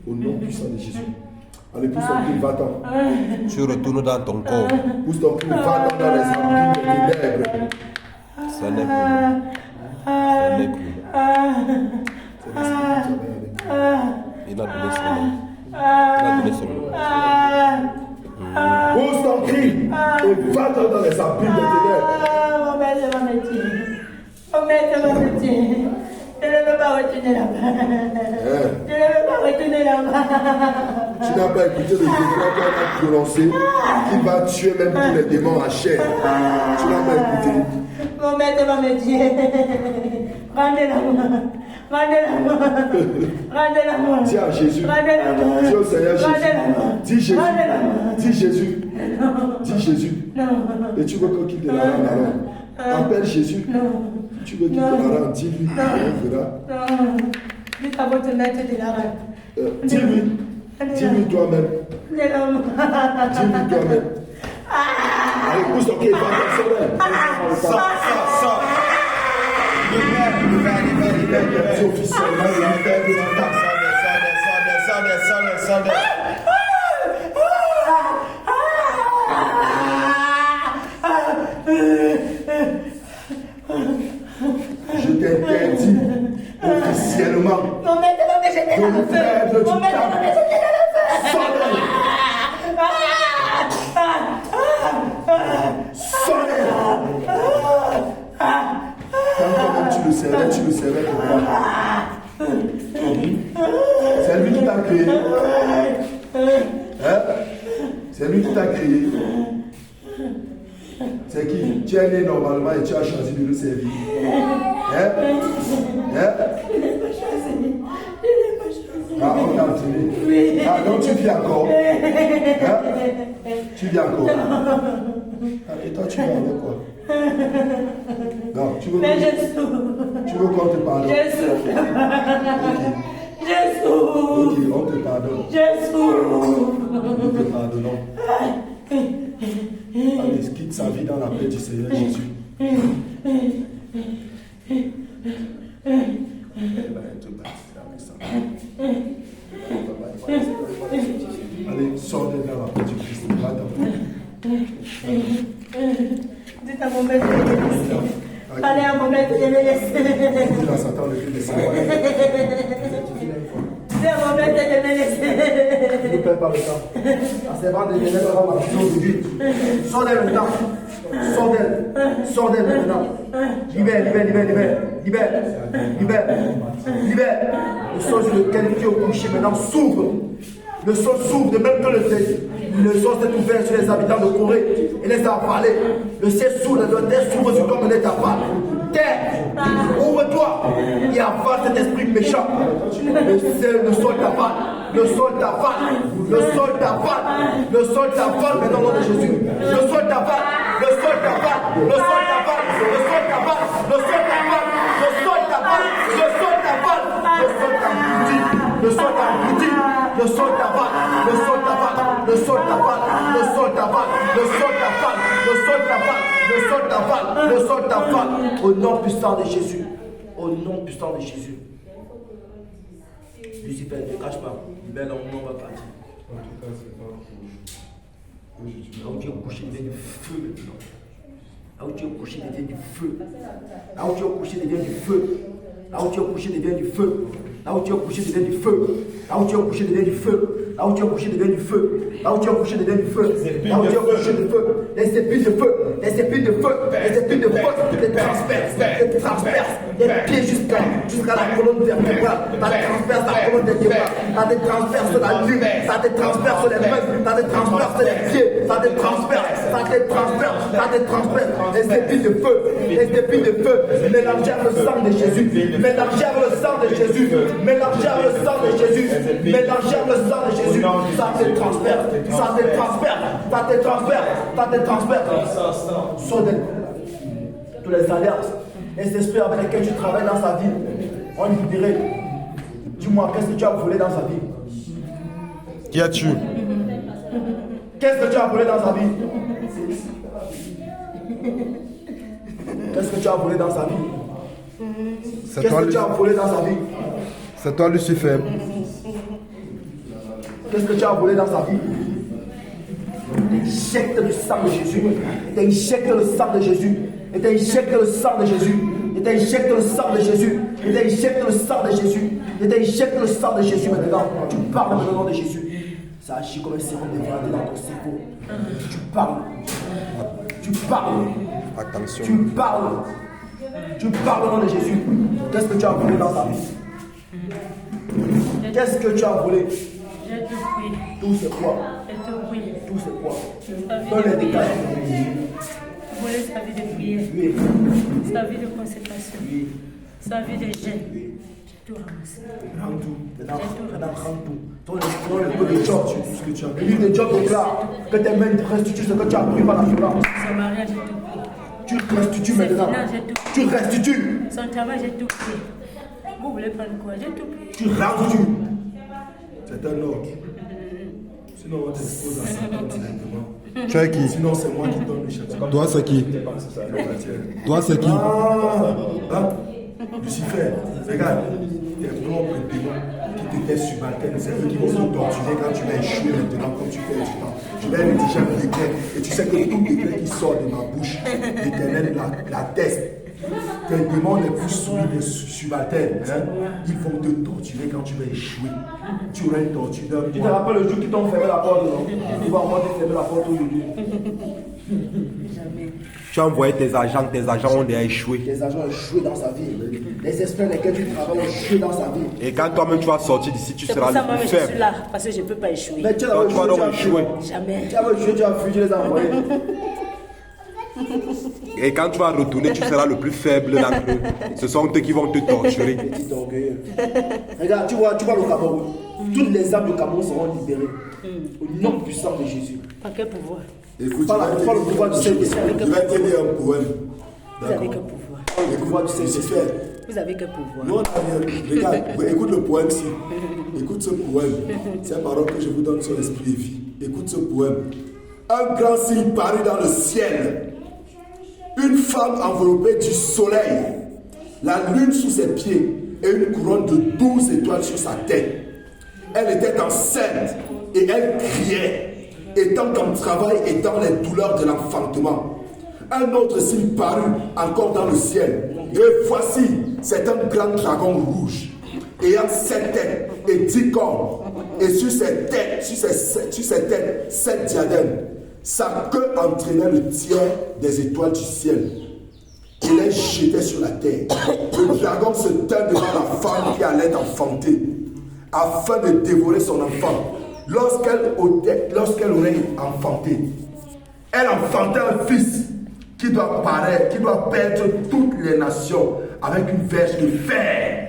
C: Au nom puissant de Jésus. Allez, pousse ton cri, va-t'en.
D: Tu retournes dans ton corps.
C: Pousse ton cri, va-t'en dans les abîmes des ténèbres.
D: Ça n'est plus là. Ça n'est plus là. Il a donné son nom. Il a donné son nom.
C: Pousse ton cri et va-t'en dans les abîmes des ténèbres.
B: Mon maître va me tuer. Mon maître va me tuer. Je ne veux pas retourner là-bas. Je ne veux pas retourner là-bas.
C: Tu n'as pas écouté le décret qu'on a prononcé qui va tuer même tous les démons en chair. Tu n'as pas écouté.
B: Mon maître va me tuer. Rendez-la-moi. Rendez-la-moi. Rendez-la-moi.
C: Dis à Jésus.
B: Rendez-la-moi.
C: Dis au Seigneur Jésus.
B: Rendez-la-moi.
C: Dis Jésus.
B: Rendez-la-moi.
C: Dis Jésus. Dis Jésus. Et tu veux qu'on quitte la rende alors. Appelle Jésus. Tu veux quitter la rende. Dis-lui. On verra.
B: Dites à votre maître de la rende.
C: Dis-lui. Dis-lui toi-même. Dis-lui toi-même. Allez, pousse ton pied, va dans son aile.
D: Sors.
C: C'est officiellement la paix de la Je t'interdis officiellement
B: Mon maître va me jeter dans le feu. Mon maître va me jeter dans le feu.
C: Quand tu le savais pourquoi. C'est lui qui t'a créé. Hein? C'est lui qui t'a créé. C'est qui? Tu es né normalement et tu as choisi de le servir. Hein? Ah, on t'a entraîné. Ah, donc tu vis encore. Hein? Tu vis encore.
A: Allez, toi, tu vas avec quoi? Non, tu veux,
B: Mais je souffre.
A: tu veux qu'on te pardonne?
B: Je souffre. Je souffre.
A: Ok, on te pardonne.
B: Je souffre.
A: Nous te pardonnons. Allez, quitte sa vie dans la paix du Seigneur Jésus. Allez, sors de dans la paix du Christ. Va dans
B: Dites à mon maître de me laisser. Allez à mon maître de me laisser.
A: Dis à Satan de te laisser.
B: Dites à mon maître de me laisser.
E: Ne perds pas le temps. À ses bras de l'éternel sera ma vision de Dieu. Sors d'elle maintenant. Sors d'elle. Sors d'elle maintenant. Libère, libère, libère, libère. Libère. Libère. Libère. Le sol sur lequel tu es couché maintenant s'ouvre. Le sol s'ouvre de même que le sol s'est ouvert sur les habitants de Corée et les a avalés. Le ciel s'ouvre, le terre s'ouvre sur comme les avale. Terre, ouvre-toi et avale cet esprit méchant. Le sol t'avale. Le sol t'avale. Le sol t'avale. Le sol t'avale maintenant au nom de Jésus. Le sol t'avale. Le sol t'avale. Le sol t'avale. Le sol t'avale. Le sol t'avale. Le sol t'avale. Le sol t'avale. Le sol t'abrutit. Le sol t'abrutit. Le sol t'avale. Le sol t'avale. Le sol t'avale. Le sol t'avale. Le sol t'avale. Le sol t'avale. Le sol t'avale. Le sol t'avale. Au nom puissant de Jésus. Au nom puissant de Jésus. Lucifer, ne te cache pas. Libère le nom, on va partir. Là où tu es couché, il y a du feu maintenant. Là où tu es couché, il devient du feu. Là où tu es couché, il devient du feu. Là où tu es couché, il devient du feu. Là où tu es couché, il devient du feu. Là où tu es couché, il devient du feu. Là où tu es couché, il devient du feu. Là où tu es couché, il devient du feu. Là où tu es couché, du feu. Les épines de feu. Les épines de feu. Les épines de feu. Les transpercent. Les transpercent. Les pieds jusqu'à la colonne vertébrale. Ça te transperce la colonne vertébrale. Ça te transperce la nuque. Ça te transperce les mains. Ça te transperce les pieds. Ça te transperce. Ça te transperce. Ça te transperce. Les épines de feu. Les épines de feu. Mélangèrent le sang de Jésus. Mélangèrent le sang de Jésus. Mélangèrent le sang de Jésus. Mélangèrent le sang de Jésus. Ça te transperce. Ça te transperce. Ça te transperce. Ça te transperce. Saute tous les alliances. Les esprits avec lesquels tu travailles dans sa vie ont libéré. Dis-moi, qu'est-ce que tu as volé dans sa vie?
D: Qui as-tu?
E: Qu'est-ce que tu as volé dans sa vie? Qu'est-ce que tu as volé dans sa vie?
D: C'est
E: Qu'est-ce
D: toi,
E: que tu as volé dans sa vie?
D: c'est toi, Lucifer.
E: Qu'est-ce que tu as volé dans sa vie? Injecte le sang de Jésus. Injecte le sang de Jésus. Injecte le sang de Jésus. Injecte le sang de Jésus. Injecte le sang de Jésus. Injecte le sang de Jésus maintenant. Tu parles dans le nom de Jésus. Ça agit comme un sérum de vérité dans ton cerveau. Tu parles. Tu parles.
D: Attention.
E: Tu parles. Tu parles au nom de Jésus. Qu'est-ce que tu as volé dans ta vie? Qu'est-ce que tu as volé?
B: J'ai tout pris.
E: Tout c'est quoi?
B: J'ai tout pris.
E: Tout c'est quoi?
B: Sa
E: Donne
B: vie de
E: les détails.
B: prière. Voler sa vie de prière.
E: Oui.
B: Sa vie de consécration.
E: Oui.
B: Sa vie de jeûne. J'ai tout ramassé.
E: Rends tout. Maintenant, rends tout. Ton le peu de Job. Le livre de Job déclare que tes mains restituent ce que tu as pris par la violence.
B: Son mariage, j'ai tout pris.
E: Tu restitues maintenant.
B: Ses finances, j'ai tout pris.
E: Tu restitues.
B: Son travail, j'ai tout pris. Vous voulez prendre quoi? J'ai tout pris.
E: Tu restitues.
A: C'est un ordre. Sinon, on t'expose à Satan directement.
D: Tu es qui?
A: Sinon, c'est moi qui donne le châtiment.
D: Toi, c'est qui? Toi, c'est qui?
A: Hein? Lucifer, regarde, tes propres démons qui t'étaient subalternes, c'est eux qui vont se torturer quand tu vas échouer maintenant, comme tu fais du temps. Je vais rédiger un décret, et tu sais que tout décret qui sort de ma bouche, l'Éternel la teste. Tes démons les plus subalternes, hein, ils vont te torturer quand tu vas échouer. Tu auras une torture d'un
E: Tu te rappelles le jour qu'ils t'ont fermé la porte, non? Ils vont encore te fermer la porte aujourd'hui.
D: Tu as envoyé tes agents ont déjà échoué.
E: Les agents ont échoué dans sa vie. Les esprits avec lesquels tu travailles ont échoué dans sa vie.
D: Et quand toi-même tu vas sortir d'ici, tu
B: C'est
D: seras
B: pour ça
D: le
B: moi
D: plus
B: je suis
D: faible.
B: là, parce que je ne peux pas échouer.
E: Mais tu
D: Toi, tu vas donc
E: as
D: échouer.
B: Jamais.
E: Tu as échoué, tu as fui, tu les as envoyés.
D: Et quand tu vas retourner, tu seras le plus faible d'entre eux. Ce sont eux qui vont te torturer.
E: Petit orgueilleux. Regarde, tu vois le Cameroun. Toutes les âmes du Cameroun seront libérées. Au nom puissant de Jésus.
B: Par quel pouvoir?
A: Écoute,
E: Par le pouvoir du Saint-Esprit.
A: je vais te dire un poème.
B: Vous avez quel pouvoir?
A: Le pouvoir du Saint-Esprit.
B: Vous avez quel pouvoir?
A: Nous, on a rien. Regarde, écoute le poème ici. Écoute ce poème. C'est une parole que je vous donne sur l'esprit et vie. Écoute ce poème. Un grand signe parut dans le ciel. Une femme enveloppée du soleil. La lune sous ses pieds et une couronne de 12 étoiles sur sa tête. Elle était enceinte et elle criait, étant en travail et dans les douleurs de l'enfantement. Un autre signe parut encore dans le ciel. Et voici, c'est un grand dragon rouge, ayant 7 têtes et 10 cornes. Et sur ses têtes, 7 diadèmes. Sa queue entraînait le tiers des étoiles du ciel. Il les jetait sur la terre. Le dragon se tint devant la femme qui allait enfanter, afin de dévorer son enfant. Lorsqu'elle aurait enfanté, elle enfantait un fils qui doit perdre toutes les nations avec une verge de fer.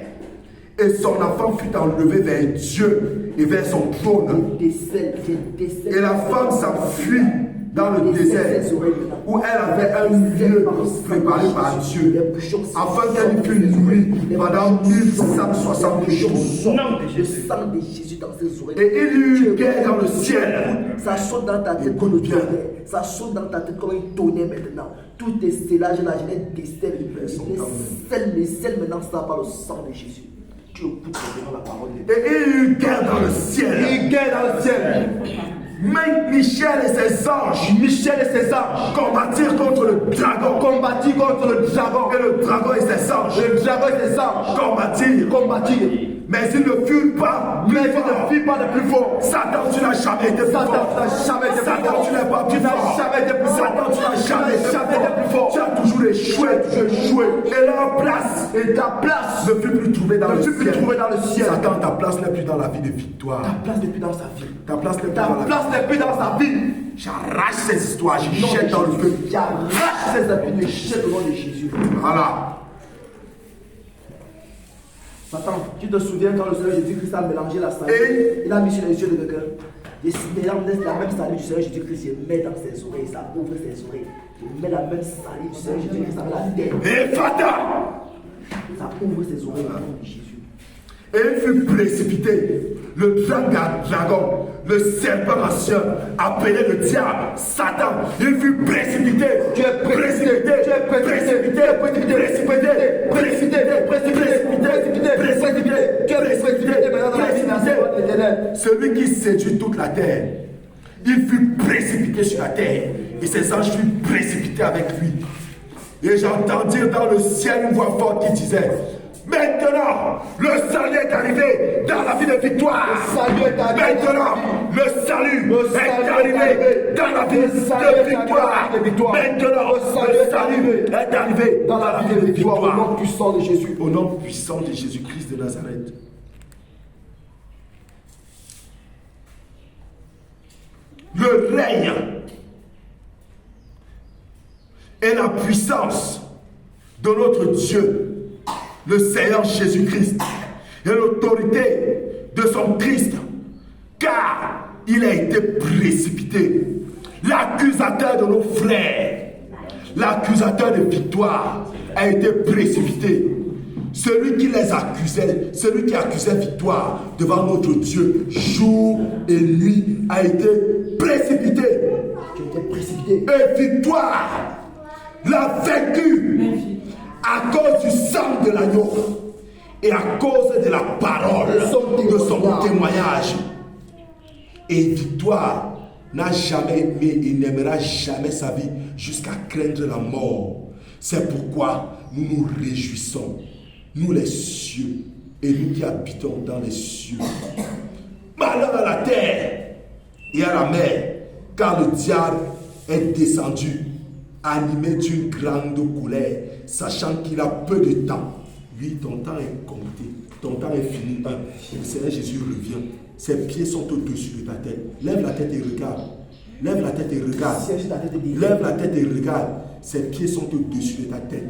A: Et son enfant fut enlevé vers Dieu et vers son trône. Et la femme s'enfuit dans le désert où elle avait un lieu préparé par Dieu afin qu'elle fût nourrie pendant 1160 jours.
E: Le sang de Jésus dans ses oreilles.
A: Et il y eut guerre dans le ciel.
E: Ça saute dans ta tête comme le tonnerre. Ça saute dans ta tête comme un tonnerre maintenant. Tout est scellage là, je les décèle. Les scelle maintenant ça par le sang de Jésus. Tu écoutes la parole de Dieu.
A: Et il y eut guerre dans le ciel.
E: Il guerre dans le ciel.
A: Mais Michel et ses anges combattirent contre le dragon. Et le dragon et ses anges combattirent. Mais ils ne furent pas les plus forts. Satan, tu n'as jamais été plus fort. Satan, tu n'es pas plus fort. Satan, tu n'as jamais été plus fort. Tu as toujours échoué. Et ta place ne fut plus trouvée dans le ciel. Satan, ta place n'est plus dans la vie de victoire.
E: Ta place n'est plus dans sa vie.
A: Ta place n'est plus dans sa vie. J'arrache ces histoires, je jette dans le feu.
E: J'arrache ces habits, je jette au nom de Jésus.
A: Voilà.
E: Satan, tu te souviens quand le Seigneur Jésus-Christ a mélangé la salive, il a mis sur les yeux de quelqu'un. La même salive du Seigneur Jésus-Christ, il met dans ses oreilles, ça ouvre ses oreilles. Il met la même salive du Seigneur Jésus-Christ avec la tête.
A: Et Fata!
E: Ça ouvre ses oreilles au nom de Jésus.
A: Et il fut précipité. Le dragon, le serpent ancien, appelé le diable, Satan, il fut précipité. Tu es précipité. Celui qui séduit toute la terre, il fut précipité sur la terre et ses anges furent précipités avec lui. Et j'entendis dans le ciel une voix forte qui disait: maintenant, le salut est arrivé dans la vie de victoire. Maintenant, le salut est arrivé dans la vie de victoire. Maintenant, le salut est arrivé dans la vie de victoire.
E: Au nom puissant de Jésus.
A: Au nom puissant de Jésus-Christ de Nazareth. Le règne et la puissance de notre Dieu, le Seigneur Jésus-Christ, et l'autorité de son Christ, car il a été précipité. L'accusateur de nos frères, l'accusateur de victoire, a été précipité. Celui qui les accusait, celui qui accusait victoire devant notre Dieu, jour et nuit, a été précipité.
E: Tu étais précipité.
A: Et victoire l'a vaincu à cause du sang de l'agneau et à cause de la parole de son témoignage. Et victoire n'a jamais aimé et n'aimera jamais sa vie jusqu'à craindre la mort. C'est pourquoi nous nous réjouissons, nous les cieux, et nous qui habitons dans les cieux. Malheur à la terre et à la mer, car le diable est descendu, animé d'une grande colère, sachant qu'il a peu de temps. Lui, ton temps est compté, ton temps est fini. Le Seigneur Jésus revient. Ses pieds sont au-dessus de ta tête. Lève la tête et regarde. Lève la tête et regarde. Lève la tête et regarde. Ses pieds sont au-dessus de ta tête.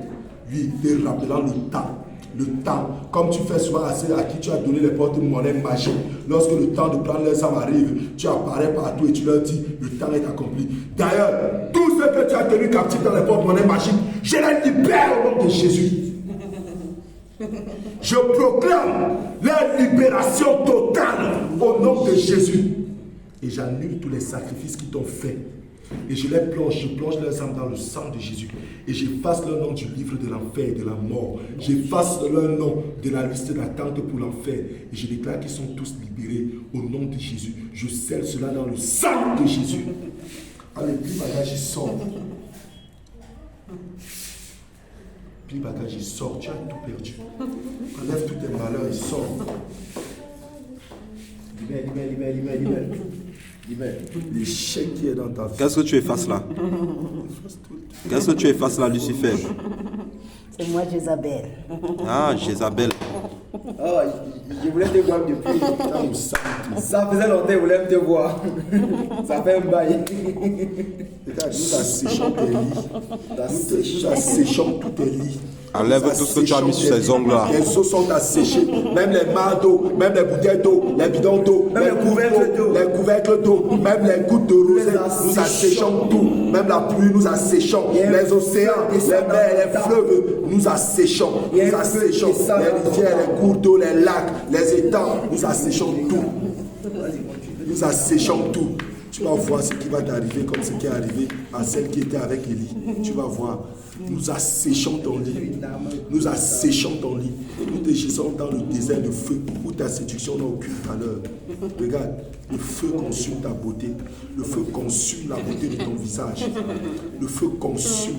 A: Lui, te rappelant le temps
C: Le temps, comme tu fais souvent à ceux à qui tu as donné les porte-monnaie magiques, lorsque le temps de prendre leurs âmes arrive, tu apparais partout et tu leur dis, le temps est accompli. D'ailleurs, tous ceux que tu as tenus captifs dans les porte-monnaie magiques, je les libère au nom de Jésus. Je proclame leur libération totale au nom de Jésus. Et j'annule tous les sacrifices qu'ils t'ont faits. Et je plonge leurs âmes dans le sang de Jésus. Et j'efface leur nom du livre de l'enfer et de la mort. J'efface leur nom de la liste d'attente pour l'enfer. Et je déclare qu'ils sont tous libérés au nom de Jésus. Je scelle cela dans le sang de Jésus. Allez, puis bagage, il sort. Puis bagage, il sort. Tu as tout perdu. Enlève tous tes malheurs, il sort. Libère. L'échec qui est dans ta vie.
D: Qu'est-ce que tu effaces là? Qu'est-ce que tu effaces là, Lucifer?
B: C'est moi, Jézabel.
D: Ah, Jézabel.
E: Oh, je voulais te voir depuis. Ça faisait longtemps que je voulais te voir. Ça fait un bail.
C: Regarde, nous asséchons tes lits. Nous asséchons tous tes lits.
D: Enlève tout ce que tu as mis sur ces ongles là.
C: Les os sont asséchés. Même les mares d'eau, même les bouteilles d'eau, les bidons d'eau,
E: même
C: les couvercles d'eau, même les gouttes de rosée. Nous asséchons tout. Même la pluie, nous asséchons. Les océans, les mers, les fleuves, nous asséchons. Nous asséchons. Les rivières, les cours d'eau, les lacs, les étangs, nous asséchons tout. Nous asséchons tout. Tu vas voir ce qui va t'arriver comme ce qui est arrivé à celle qui était avec Élie. Tu vas voir. Nous asséchons ton lit. Nous asséchons ton lit. Nous te jettons dans le désert de feu où ta séduction n'a aucune valeur. Regarde, le feu consume ta beauté. Le feu consume la beauté de ton visage. Le feu consume.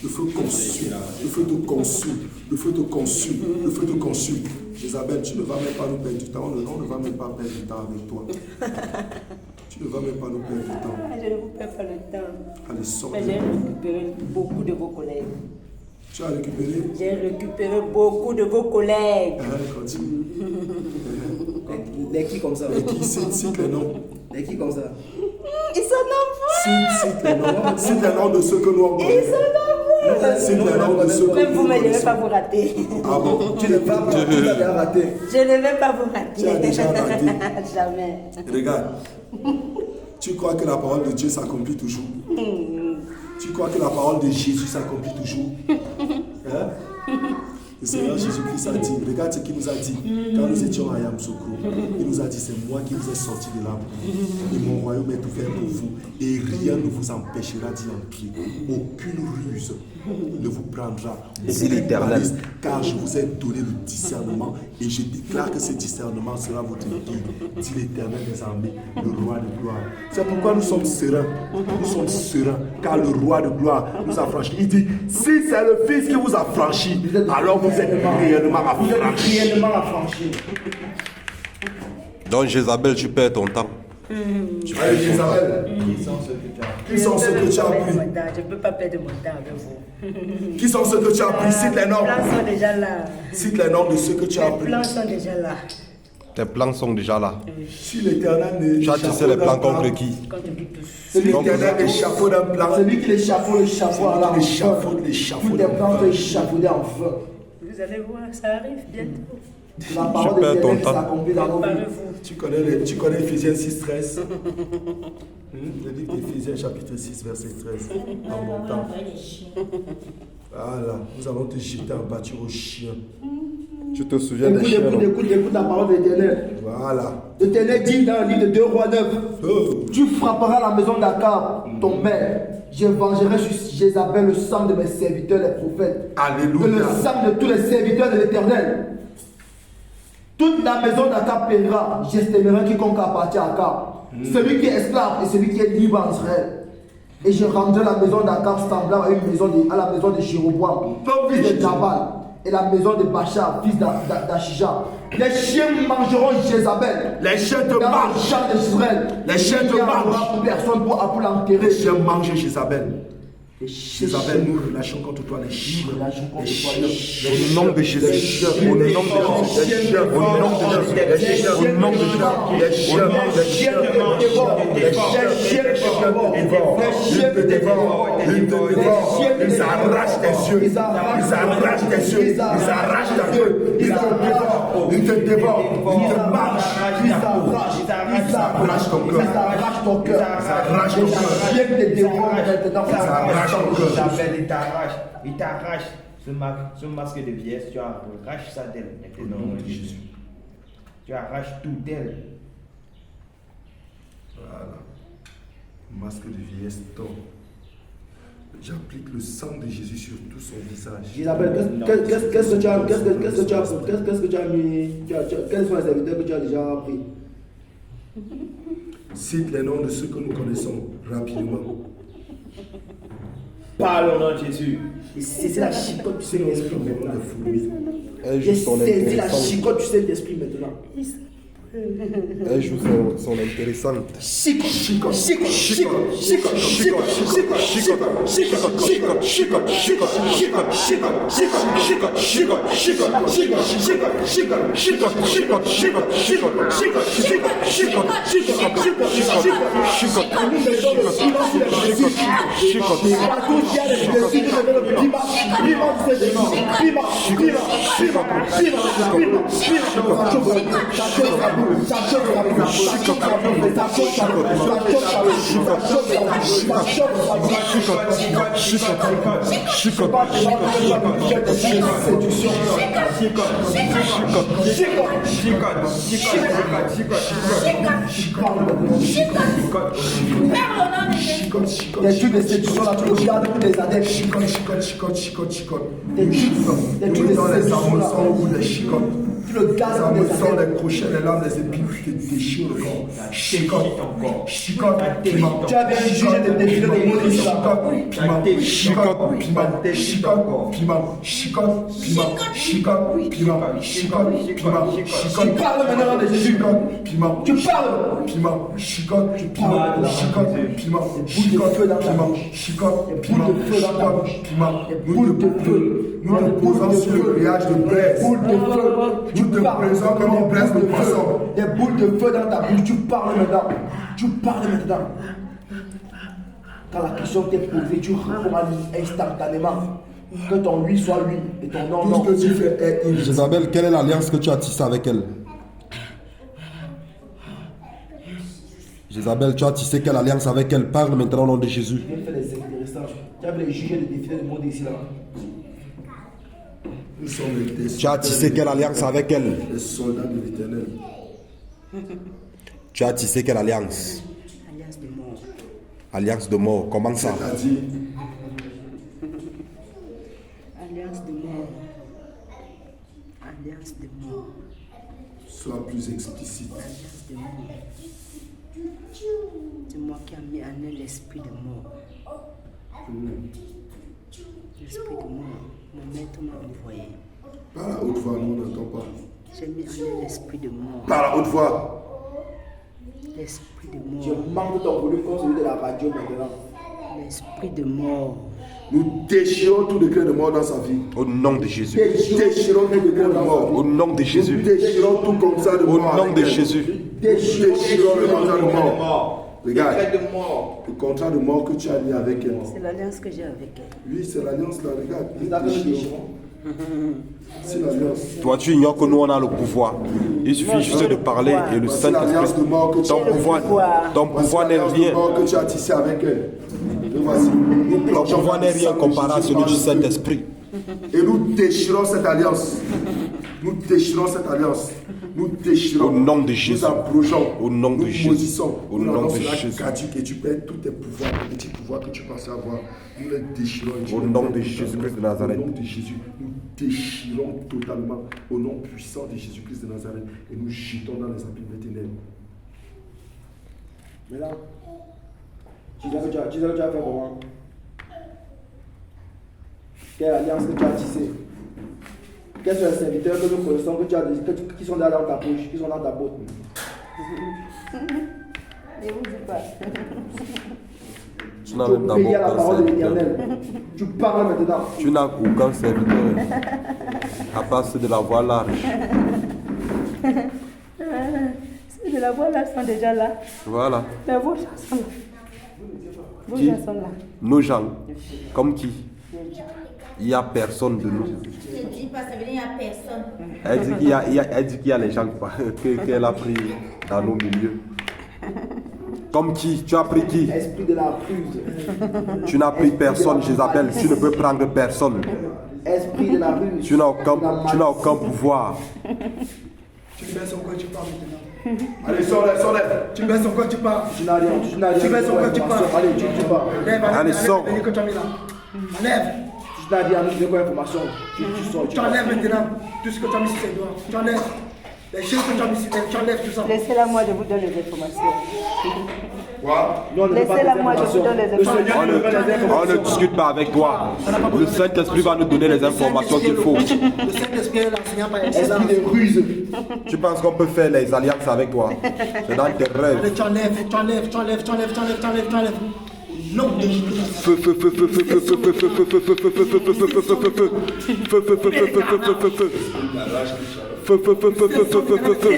C: Le feu consume. Le feu te consume. Le feu te consume. Le feu te consume. Jézabel, tu ne vas même pas nous perdre du temps. On ne va même pas perdre du temps avec toi. Tu ne vas même pas nous perdre du temps.
B: Je ne vous perds pas le temps.
C: Allez, sors.
B: Mais j'ai récupéré beaucoup de vos collègues.
C: Tu as récupéré?
B: J'ai récupéré beaucoup de vos collègues.
C: Continue.
E: Les qui comme ça?
C: Les qui? Cite les noms.
E: Les qui comme ça?
B: Ils sont nombreux.
C: Cite les noms. Cite les noms de ceux que nous avons.
B: Ils sont nombreux.
C: Cite les noms de ceux que
B: Même
C: nous
B: vous, mais je ne vais
C: connaissons.
B: pas vous rater.
C: Ah bon?
E: Tu n'es pas tu as déjà raté.
B: Je ne vais pas vous rater.
C: Tu as déjà raté.
B: Jamais.
C: Regarde. Tu crois que la parole de Dieu s'accomplit toujours? Tu crois que la parole de Jésus s'accomplit toujours? Hein? Le Seigneur Jésus-Christ a dit, regarde ce qu'il nous a dit quand nous étions à Yamoussoukro. Il nous a dit, c'est moi qui vous ai sorti de là. Et mon royaume est ouvert pour vous. Et rien ne vous empêchera d'y entrer. Aucune ruse ne vous prendra.
D: Dit l'Éternel.
C: Car je vous ai donné le discernement. Et je déclare que ce discernement sera votre guide. Dit l'Éternel des armées, le roi de gloire. C'est pourquoi nous sommes sereins. Nous sommes sereins. Car le roi de gloire nous a franchis. Il dit, si c'est le Fils qui vous a franchi, alors vous êtes réellement affranchis.
D: Donc Jézabel, tu perds ton temps.
C: Allez, Jézabel. Qui sont ceux que tu as pris?
B: Je ne peux pas perdre mon temps avec vous.
C: Qui sont ceux que tu as pris? Cite les noms.
B: Les plans sont déjà là.
C: Cite les noms de ceux que tu as
B: Les
C: pris.
B: plans sont déjà là.
D: Tes plans sont déjà là.
C: Si l'Éternel ne
D: Tu as tissé les plans contre qui?
B: Quand tu dis tous.
C: Si l'Éternel échafaud d'un plan,
E: Celui qui l'échafaud à la
C: l'échafaud
E: Tous tes plans sont échafaudés en feu.
B: Vous allez voir, ça arrive bientôt.
E: La parole de
D: perds ton
E: l'Éternel
D: temps.
E: s'accomplit dans nos vies.
B: Préparez-vous.
C: tu connais Ephésiens 6, 13. Le livre d'Éphésiens chapitre 6, verset 13. En montant. Voilà, nous allons te jeter en pâture aux chiens.
D: Tu te souviens des chiens?
E: Écoute la parole de l'Éternel.
C: Voilà.
E: L'Éternel dit dans le livre de 2 Rois 9,
C: Oh.
E: tu frapperas la maison d'Akab, ton maître. Je vengerai sur Jézabel le sang de mes serviteurs, les prophètes.
C: Alléluia.
E: Et le sang de tous les serviteurs de l'Éternel. Toute la maison d'Akab périra. J'estimerai quiconque appartient à Akab. Celui qui est esclave et celui qui est libre en Israël. Et je rendrai la maison d'Akab semblable à la maison de Jéroboam, fils de Jabal, et la maison de Bacha, fils d'Achija. Les chiens mangeront Jézabel.
C: Les chiens te
E: Dans le
C: mangent.
E: champ d'Israël.
C: Les chiens te
E: Il n'y aura
C: mangent.
E: personne pour l'enterrer.
C: Les chiens mangent Jézabel.
E: Les
C: Jézabel, nous relâchons contre toi les chiens.
E: relâchons
C: Les
E: contre toi
C: chiens.
D: Au nom de Jésus. Au nom de Jésus.
C: Les chiens.
D: Au nom de Jésus.
C: Les chiens.
D: Au nom de Jésus.
C: Les chiens. Les chiens. Les chiens. dévore. Ils te dévorent. Ils te dévorent. Ils arrachent tes yeux. Ils arrachent tes yeux. Ils arrachent ta gueule. Ils te dévorent. Ils te dévorent. Ils te marchent. Ils arrachent ton cœur. Ils arrachent ton cœur. Ils arrachent ton cœur.
E: Il t'arrache ce masque de vieillesse, tu arraches ça d'elle maintenant.
C: Au nom de Jésus.
E: Tu arraches tout d'elle.
C: Voilà. Masque de vieillesse tombe. J'applique le sang de Jésus sur tout son visage.
E: Isabelle, qu'est-ce que tu as mis? Quels sont les serviteurs que tu as déjà pris?
C: Cite les noms de ceux que nous connaissons rapidement.
E: Parle au nom de Jésus.
B: C'est la chicotte, tu sais l'esprit maintenant.
D: Elle joue son
B: C'est la
D: intéressante.
B: chicotte, tu sais l'esprit maintenant.
D: Elle joue son intéressante.
B: Chicotte.
E: Des trucs de séduction là, tu regardes pour des adeptes.
C: Chicotte.
E: Des trucs de
C: Dans les
E: séduction
C: amours
E: là,
C: sans ou les chicottes.
E: tu le gardes
C: Les
E: pour
C: amours
E: des
C: sans
E: adeptes.
C: les crochets, les lames, les épines qui te déchirent le corps. Chicotte. Piment.
E: Tu as bien jugé de défiler de mots ici là.
C: Chicotte.
E: Tu parles maintenant de Jésus. Tu parles.
C: Nous te posons sur le grillage de braise.
E: Boule de feu.
C: Nous te présentons comme une braise de poisson.
E: Des boules de feu dans ta bouche. Tu parles maintenant. Quand la question t'est posée, tu réponds instantanément. Que ton oui soit oui et ton non
C: Tout
E: non.
C: ce que tu fais est illégal.
D: Jézabel, quelle est l'alliance que tu as tissée avec elle? Jézabel, tu as tissé quelle alliance avec elle? Parle maintenant au nom de Jésus.
E: Viens faire les intéressants. Tu as les juger de défiler le monde ici là.
C: Nous sommes les
D: Tu as tissé quelle alliance avec elle?
C: les soldats de l'Éternel.
D: Tu as tissé quelle alliance?
B: Alliance de mort.
D: Alliance de mort. Comment ça?
C: C'est-à-dire,
B: Alliance de mort. Alliance de mort.
C: sois plus explicite.
B: Alliance de mort. C'est moi qui ai mis en elle l'esprit de mort. L'esprit de mort. Mon maître m'a envoyé.
C: Par la haute voix, nous n'entendons pas.
B: J'ai mis en elle l'esprit de mort.
C: Par la haute voix.
B: L'esprit de
E: Je
B: mort.
E: manque ton volume comme celui de la radio maintenant.
B: L'esprit de mort.
C: Nous déchirons tout décret de mort dans sa vie.
D: Au nom de Jésus.
C: Déchirons tout décret de mort.
D: Au nom de
C: Nous
D: Jésus.
C: déchirons tout contrat de
D: Au
C: mort.
D: nom
C: avec
D: de
C: elle.
D: Jésus.
C: Déchirons le contrat de mort. Regarde,
E: de mort.
C: le contrat de mort que tu as mis avec elle.
B: C'est l'alliance que j'ai avec elle.
C: Oui, c'est l'alliance là, regarde.
E: Nous avons le déchirons.
C: C'est l'alliance.
D: Toi, tu ignores que nous, on a le pouvoir. Il suffit juste de parler et le
C: C'est l'alliance
D: Saint-Esprit.
C: de mort que tu
D: Ton
C: as
D: pouvoir n'est
C: l'alliance de
D: rien.
C: mort que tu as tissé avec elle. Et voici, nous
D: Ton
C: plongeons
D: pouvoir n'est
C: dans le
D: rien
C: sang de
D: comparé à
C: Jésus
D: celui
C: par
D: du
C: le feu.
D: Saint-Esprit.
C: Et nous déchirons cette alliance. Nous déchirons cette alliance. Nous déchirons.
D: Au nom de Jésus.
C: Nous abrogeons.
D: Au nom de
C: nous
D: Jésus.
C: maudissons.
D: Au
C: Nous
D: nom
C: rendons
D: de
C: cela
D: Jésus.
C: caduc et tu perds tous tes pouvoirs, les petits pouvoirs que tu pensais avoir. Nous les déchirons. et tu
D: Au
C: les
D: nom
C: perds
D: de
C: totalement.
D: Jésus-Christ de Nazareth.
C: Au nom de Jésus, nous déchirons totalement. Au nom puissant de Jésus-Christ de Nazareth. Et nous jetons dans les abîmes des ténèbres.
E: Mais là, tu sais que tu as fait comment? Quelle alliance que tu as tissée? Quels sont les serviteurs que nous connaissons qui sont là dans ta bouche, qui sont dans ta botte?
B: Ne vous dis pas.
D: Tu n'as
E: Tu
D: même d'abord
E: obéis à la
D: aucun
E: parole de
D: serviteur.
E: l'Éternel. Tu parles maintenant.
D: Tu n'as aucun serviteur. À part ceux de la voie large.
B: Ceux de la voix là sont déjà là.
D: Voilà.
B: Les vôtres sont là. Vos gens sont là.
D: Nos gens. Comme qui? Il n'y a personne de nous.
F: Je ne dis pas, ça veut dire qu'il n'y a personne.
D: Elle dit qu'il y a les gens qu'elle a pris dans nos milieux. Comme qui? Tu as pris qui?
E: Esprit de la ruse.
D: Tu n'as pris personne, Jézabel. Tu ne peux prendre personne.
E: Esprit de la ruse.
D: Tu n'as aucun pouvoir.
E: Tu baisses encore, tu parles maintenant.
C: Allez, sors-les.
E: Tu baisses encore, tu parles. Tu n'as rien. Tu baisses encore, tu parles. Allez, tu parles.
D: Allez, sors.
E: Enlève. Tu n'as rien, nous avons information. Tu sors. Tu enlèves maintenant tout ce que tu as mis sur tes doigts. Tu enlèves. Les choses que tu as mis sur tes doigts, tu enlèves tout ça.
B: Laissez-la moi, je vous donne les informations.
C: Quoi?
B: Laissez-la moi, je vous donne les informations.
D: On ne discute pas avec toi. Le Saint-Esprit va nous donner les informations qu'il faut.
E: Le Saint-Esprit est l'enseignant par exemple. Esprit de ruse.
D: Tu penses qu'on peut faire les alliances avec toi? C'est dans tes rêves.
E: Allez, tu enlèves. Non, de Jésus.
D: Feu, feu, feu, feu, feu, feu, feu, feu, feu, feu, feu, feu, feu, feu, feu, feu, feu, feu, feu. Feu, feu, feu, feu, feu, feu, feu, feu, feu. Feu, feu, feu, feu, feu, feu, feu, feu, feu.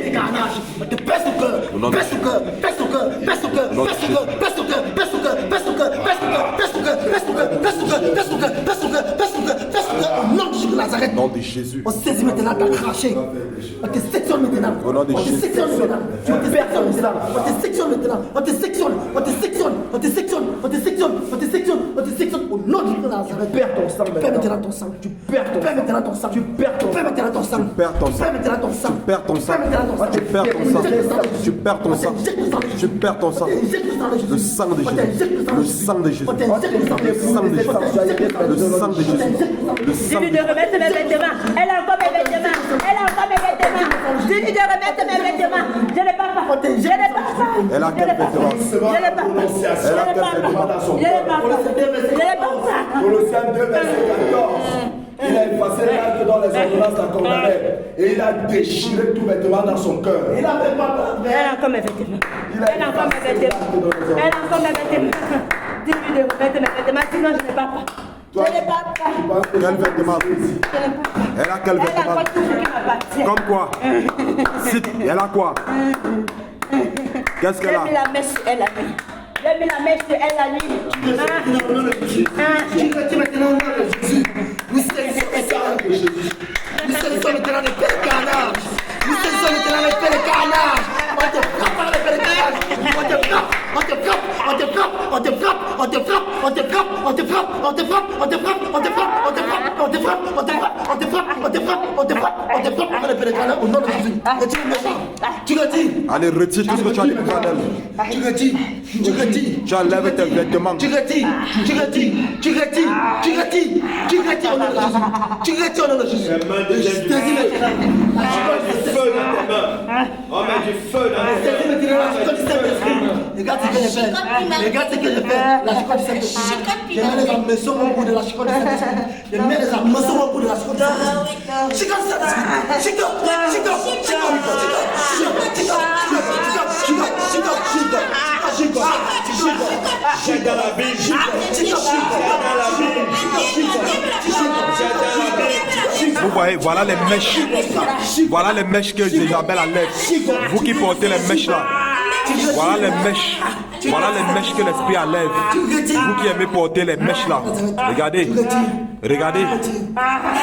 E: On te baisse ton cœur. Baisse ton cœur. Baisse ton cœur. Baisse ton cœur. Baisse ton cœur. Baisse ton cœur. Baisse ton cœur. Baisse ton cœur. Baisse ton cœur. Baisse ton cœur. Baisse ton cœur. Baisse ton cœur. Baisse ton cœur. Baisse ton cœur. Baisse ton cœur. Baisse ton cœur. Au nom de Jésus de Nazareth.
D: Au nom de Jésus.
E: On saisit maintenant ta craché. On te sectionne maintenant.
D: Au nom de
E: On te
D: Jésus.
E: sectionne maintenant. On te sectionne maintenant. On te sectionne maintenant. On te sectionne. On te sectionne. On te sectionne. On te sectionne. On te sectionne. On te sectionne. Au nom de Jésus de Nazareth. Tu perds ton sang. Perds maintenant ton sang. Tu perds ton sang. Perds maintenant ton sang. Tu perds ton sang. Perds maintenant ton sang.
D: Tu perds ton sang.
E: Perds maintenant ton sang.
D: Tu perds ton sang. Tu perds ton sang. Tu perds ton sang. Tu perds ton sang. Le sang de Jésus. Le sang de Jésus. Le sang de Jésus. Le sang de Jésus. Le sang
B: Dis-lui
D: de
B: de remettre mes vêtements. Elle a encore mes vêtements. Elle a encore mes vêtements. Dis-lui de remettre mes vêtements. Je n'ai pas. Je n'ai pas.
D: Elle a quel vêtement?
B: Je n'ai pas.
C: Elle a quel vêtement dans son
B: Je n'ai pas.
C: cœur?
B: Je n'ai pas.
C: Colossiens 2, verset 14. Il a effacé l'acte dans les ordonnances la condamnaient. Et il a déchiré tout vêtement dans son cœur. Il n'avait pas
B: Elle a encore mes vêtements. Elle a encore mes vêtements. Elle a encore mes vêtements. Dis-lui de remettre mes vêtements. Sinon, je n'ai pas. Je n'ai pas.
D: Quel vêtement? Elle a quel
B: Elle a
D: vêtement?
B: encore tout ce qui m'appartient.
D: Comme quoi? Cite, elle a quoi? Qu'est-ce
B: J'ai
D: qu'elle a?
B: mis la mèche sur elle la nuit. J'ai mis la mèche sur elle la nuit.
E: Tu maintenant au nom de Jésus. Nous saisissons maintenant de Jésus. Nous saisissons maintenant les pères carnage. Nous saisissons maintenant les pères carnage. On te frappe par les pères carnage. On te frappe. On te frappe. On te frappe. On te frappe. On te frappe. On te frappe. On te frappe. On te frappe. On te frappe. On te frappe. On te frappe. On te frappe. On te frappe. On te frappe. On te frappe. On te frappe. On te frappe par les pères carnage au nom de Jésus. Et tu es méchant. Tu retires.
D: Allez, retire tout ce que tu as dit pour elle.
E: Tu retires. Tu retires.
D: Tu enlèves tes vêtements.
E: Tu retires, tu retires, tu retires, tu retires, tu retires au nom de Jésus. Tu retires au nom de Jésus.
C: Les mains de Jésus.
E: Saisis maintenant.
C: On met du feu dans tes mains. On met du feu dans tes
E: Saisis
C: mains.
E: maintenant la chicotte du Saint-Esprit. Regarde ce que j'ai fait. Regarde ce que j'ai fait. La chicotte du Saint-Esprit. Je mets les hameçons au bout de la chicotte du Saint-Esprit. Je mets les hameçons au bout de la chicotte du Saint-Esprit. Chicotte du Saint-Esprit. Chicotte, chicotte,
C: Jette dans la Bible. Jette dans la Bible.
D: Vous voyez, voilà les mèches. Voilà les mèches que Jézabel enlève. Vous qui portez les mèches là. Voilà les mèches. Voilà les mèches que l'esprit enlève. Vous qui aimez porter les mèches là. Regardez. Regardez.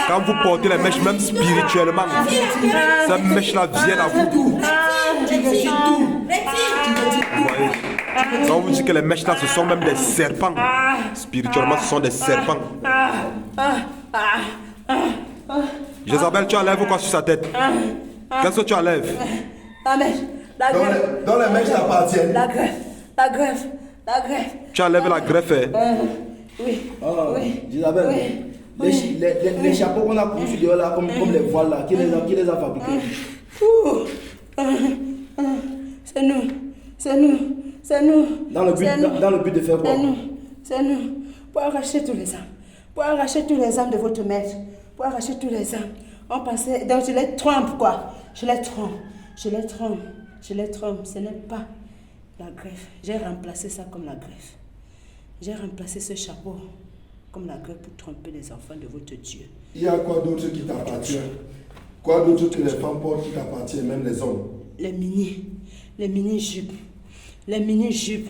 D: Quand vous portez les mèches, même spirituellement, ces mèches là viennent à vous. Vous voyez. Quand on vous dit que les mèches là, ce sont même des serpents. Spirituellement, ce sont des serpents. Jézabel, tu enlèves quoi sur sa tête? Qu'est-ce que tu enlèves?
B: La mèche. La greffe.
C: Dans les mèches t'appartiennent.
B: La greffe. La greffe. La greffe.
D: Tu enlèves la greffe.
B: Oui.
E: Oh,
B: Oui.
E: Isabelle,
B: Oui.
E: les chapeaux qu'on a conçus dehors là, comme les voiles là, qui les a fabriqués?
B: C'est nous. C'est nous. C'est nous.
E: Dans le but de faire quoi?
B: C'est nous. C'est nous. Pour arracher tous les âmes. Pour arracher tous les âmes de votre maître. Pour arracher tous les âmes. On pensait. Donc je les trompe quoi. Je les trompe. Je les trompe. Je les trompe. Ce n'est pas la greffe. J'ai remplacé ça comme la greffe. J'ai remplacé ce chapeau comme la greffe pour tromper les enfants de votre Dieu.
C: Il y a quoi d'autre qui t'appartient? Quoi d'autre que les femmes portent qui t'appartiennent, même les hommes?
B: Les mini-jupes. Les mini-jupes.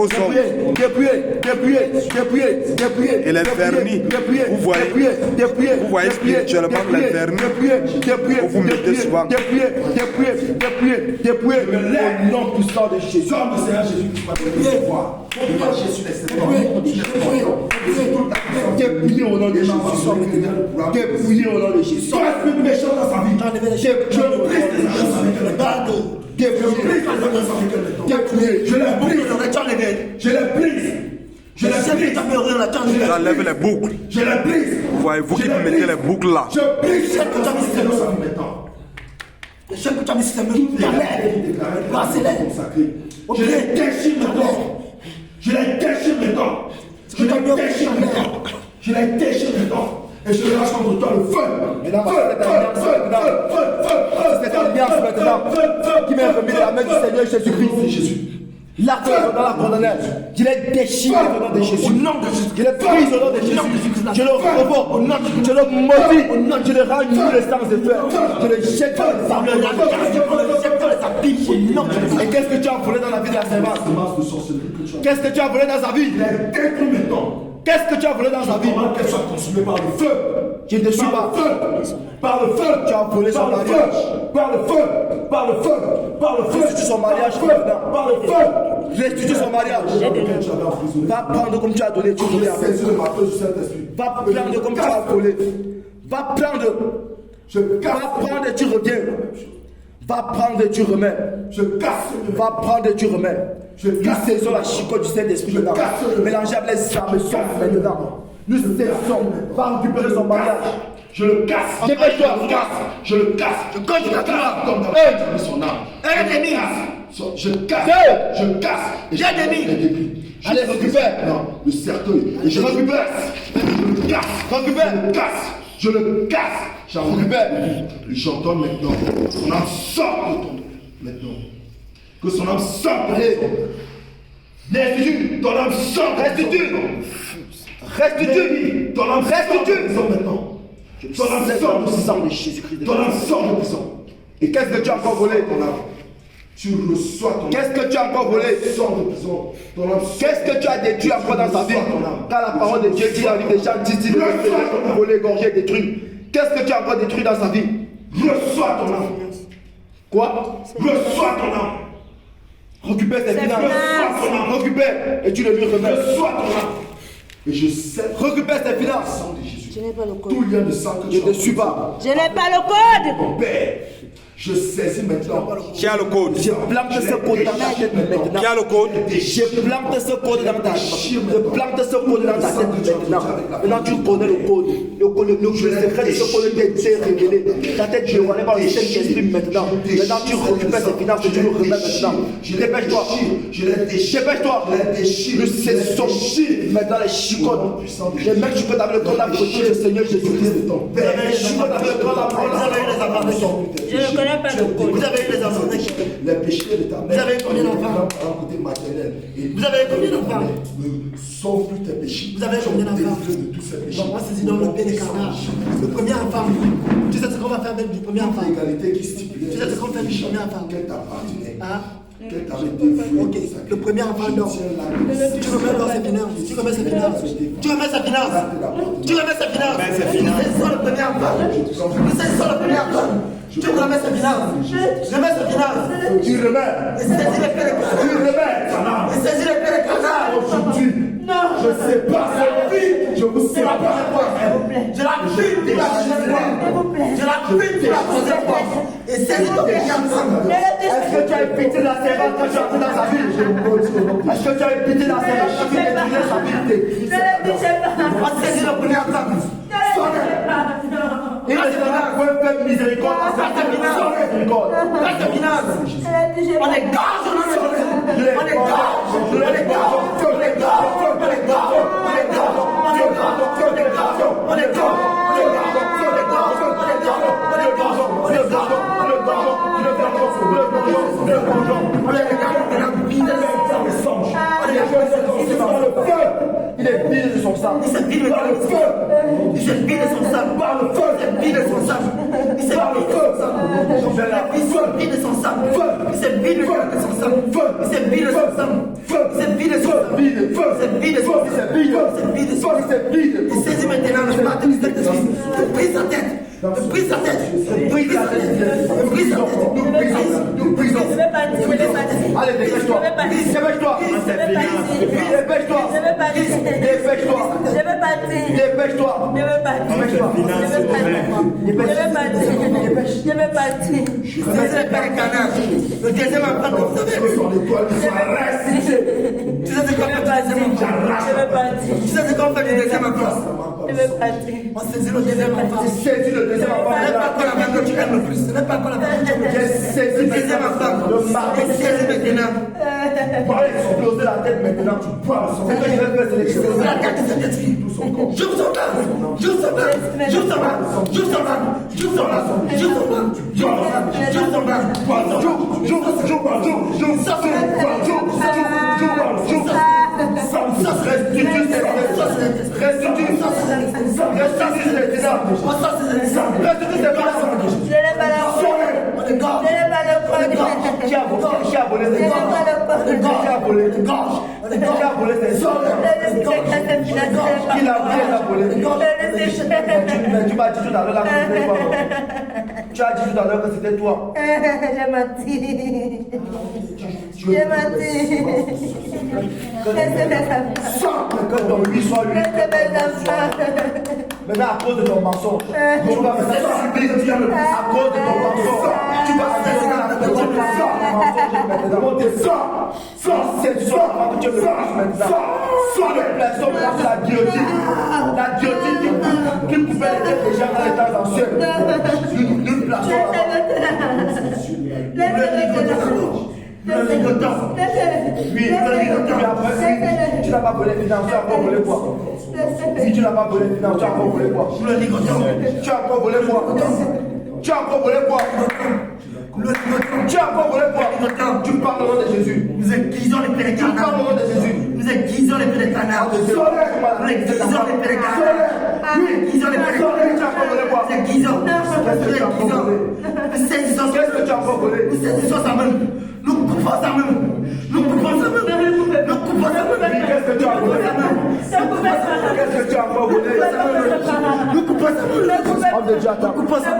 D: faux hommes. Et les vernis, vous voyez spirituellement les vernis que vous mettez souvent.
A: Au nom puissant de Jésus. Dépouillé au nom de Jésus. Dépouillé au nom de Jésus. Méchant dans sa vie.
D: J'enlève les boucles. Voyez-vous qui mettez les boucles là.
G: Les chaînes que tu as mis sur tes mains, je les déchire maintenant. Je les déchire maintenant. Je les déchire maintenant. Je les déchire maintenant. Et je lâche contre toi le feu.
A: Cette alliance maintenant qui m'est remis de la main du Seigneur Jésus-Christ. L'arc dans la condamnation, je les déchire au nom de Jésus. Je les brise au nom de Jésus. Je le revois au nom de Jésus. Je le maudis. Je le rends nul les sangs de fer. Je le jette dans les arbres. Et qu'est-ce que tu as volé dans la vie de la servante? Qu'est-ce que tu as volé dans sa vie? Qu'est-ce que tu as volé dans sa vie?
C: Qu'elle soit consumée par le feu.
A: Je ne suis pas.
C: Par le feu.
A: Tu as volé son mariage.
C: Par le feu. Par le feu. Par le feu.
A: Restitue son mariage.
C: Par le feu.
A: Restitue son mariage. Va prendre comme tu as donné. Tu volais avec. Va prendre comme tu as volé. Va prendre. Va prendre et tu reviens. Va prendre et tu remets. Va prendre et tu remets. Nous saisissons la chicotte du Saint-Esprit maintenant. Mélangez avec les armes sombres maintenant. Nous saisissons. Va récupérer son mariage.
C: Je le casse.
A: Dépêche-toi.
C: Je le casse.
A: Je casse
C: comme son âme.
A: ennemi.
C: Je casse. Je casse.
A: J'ai ennemi. Allez, récupère.
C: Non, le cercueil. Et je récupère. Je le casse.
A: Récupère.
C: Je le casse. Je le casse.
A: Récupère.
C: J'entends maintenant. Son âme sort de ton dos. Maintenant. Que son âme sorte.
A: Restitue.
C: Ton âme sort.
A: Restitue. Restitue.
C: Ton âme
A: Restitue.
C: sort maintenant. Ton âme sort de
A: sang de Jésus-Christ.
C: Ton âme sort de prison.
A: Et qu'est-ce que tu as encore volé?
C: Ton âme. Tu reçois ton âme.
A: Qu'est-ce que tu as encore volé?
C: Sors de prison. Ton âme sort.
A: Qu'est-ce que tu as détruit encore dans sa vie? Quand la parole de Dieu dit dans le livre des Jean, dit voler, égorger, détruire. Qu'est-ce que tu as encore détruit dans sa vie?
C: Reçois ton âme.
A: Quoi?
C: Reçois ton âme.
A: Récupère ses finances. Récupère et tu le lui remets.
C: Reçois ton âme. Et je sais.
A: Récupère ses finances.
B: Je n'ai pas le code.
C: Tout lien de sang que
A: Je
C: tu
A: ne suis pas.
B: Je n'ai pas le code.
C: Mon Père, je saisis maintenant.
D: Qui a le code?
A: Je plante ce code dans ta tête maintenant.
D: Qui a le code?
A: Je plante ce code dans ta tête. Je plante ce code dans ta tête maintenant. Maintenant tu connais le code. Le secret de ce code t'est révélé. Ta tête dévoilée par le Saint-Esprit maintenant. Maintenant tu récupères ces finances et tu le remets maintenant. Dépêche-toi. Dépêche-toi. Le saisissons maintenant les chicottes. Les mecs chicottes avec le corps d'approcher le Seigneur Jésus-Christ. Les chicottes avec le corps d'approcher.
B: Je ne connais pas le code.
G: Vous avez eu les enfants.
C: Les péchés de ta mère.
G: Vous avez combien d'enfants?
C: Côté maternel.
G: Vous avez combien d'enfants?
C: Sauve plus tes péchés.
G: Vous avez combien d'enfants?
C: De tous ces péchés.
G: On va saisir dans le pied des canards. Le premier enfant. Tu sais ce qu'on va faire avec le premier enfant?
C: L'égalité qui stipulait.
G: Tu sais ce qu'on fait avec le premier enfant?
C: Qu'elle t'appartenait.
G: Hein?
C: Qu'elle t'avait dévoué.
G: Ok, le premier enfant donc. Tu remets dans ses finances. Tu remets ses finances. Tu remets ses finances. Tu remets ses finances. C'est ça le premier enfant. C'est ça le premier enfant. Tu remets ses finances. Remets ses finances.
A: Tu remets.
G: Et saisis les pieds des canards.
A: Tu remets.
G: Et saisis les pieds des canards.
C: Aujourd'hui, je sais pas cette vie. Je vous sais pas.
G: Je la fume de la troisième fois. Je la fume de la troisième fois. Et saisis ton pied des canards.
A: Est-ce que tu as pitié de la servante quand tu as entré dans sa vie? Est-ce que tu as pitié de la servante quand tu as détruit sa vie?
G: On va saisir le premier enfant.
A: Il est faire miséricorde. Miséricorde.
G: On est gage, on est gage, on est gage, on est gage, on est gage, on est gage, on est gage, on est gage, on est gage.
A: Il est vide de son sang.
G: Il s'est vidé par le feu. Il s'est vidé son sang. Par le feu. Il s'est vidé son sang. Il s'est vidé son sang. Il s'est vidé son sang. Il s'est vidé son sang. Il s'est vidé son sang. Il s'est vidé son sang. C'est vide, c'est vide, c'est vide. Il saisit maintenant le matin de cet esprit. Il brise sa tête. Il brise sa tête. Il brise sa tête. Il brise sa tête. Nous brisons.
E: Allez, dépêche-toi. Dépêche-toi. Dépêche-toi. Dépêche-toi. Dépêche-toi.
G: Le deuxième empreinte que vous avez. Tu sais ce qu'on fait du deuxième empreinte. Tu sais ce qu'on fait du deuxième empreinte. On saisit le deuxième empreinte.
E: Saisis le deuxième
G: Ce n'est pas encore la main que tu aimes le plus. Ce n'est pas encore la main que tu aimes le plus.
E: Saisis
G: Le deuxième empreinte. Et saisis maintenant.
E: Parle exploser la tête maintenant, tu parles. C'est ce que je vais faire, c'est
G: C'est la tête de cet esprit. J'ouvre son bras. J'ouvre son bras. J'ouvre son bras. J'ouvre son bras. J'ouvre son bras. J'ouvre son bras. J'ouvre son bras.
E: Tu as dit tout à l'heure que c'était toi.
B: J'ai menti. J'ai menti. Laissez mes enfants.
E: Sors que ton lui soit lui.
B: Laissez mes enfants.
E: Maintenant, à cause de ton mensonge, tu vas me faire subir à cause de ton mensonge. Tu vas me faire c'est ça que tu me fasses maintenant. Sors les personnes de la guillotine. La guillotine qui pouvait être déjà dans les temps anciens. Nous plaçons le ligotant. Oui, le ligotant. Tu n'as pas volé financier, tu as encore volé quoi? Si tu n'as pas volé financier, tu as encore volé quoi? Le ligotant. Tu as encore volé quoi? Tu as encore volé quoi? Tu as encore volé quoi? Tu parles au nom de Jésus.
G: Nous aiguisons les pieds des
E: Tu parles au nom de Jésus.
G: Nous aiguisons les pieds des canards. Nous aiguisons les pieds des canards. Nous aiguisons les pieds des canards.
E: Tu as encore volé quoi?
G: Nous aiguisons. Nous saisissons.
E: Qu'est-ce que tu as encore volé?
G: Nous saisissons sa main. Nous coupons sa main. Nous coupons sa main. Nous coupons sa main.
E: Qu'est-ce que tu as volé? Qu'est-ce que tu as encore volé?
G: Nous coupons sa main.
E: Homme de Dieu, attends.
G: Nous coupons sa main.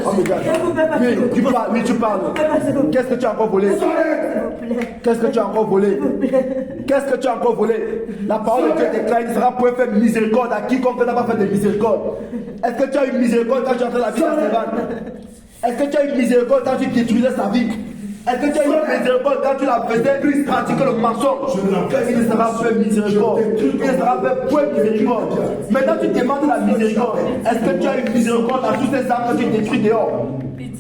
E: Homme de Dieu, attends. Oui, tu parles. Qu'est-ce que tu as encore volé? Qu'est-ce que tu as encore volé? Qu'est-ce que tu as encore volé? La parole de Dieu déclare, il sera point fait miséricorde à quiconque n'a pas fait de miséricorde. Est-ce que tu as eu miséricorde quand tu as entré la vie à Stéphane? Est-ce que tu as eu miséricorde quand tu détruisais sa vie? Est-ce que tu as eu miséricorde quand tu la faisais pratiquer le mensonge? Il ne sera fait miséricorde. Il ne sera fait point miséricorde. Maintenant tu demandes la miséricorde. Est-ce que tu as eu miséricorde à tous ces âmes que tu détruis dehors?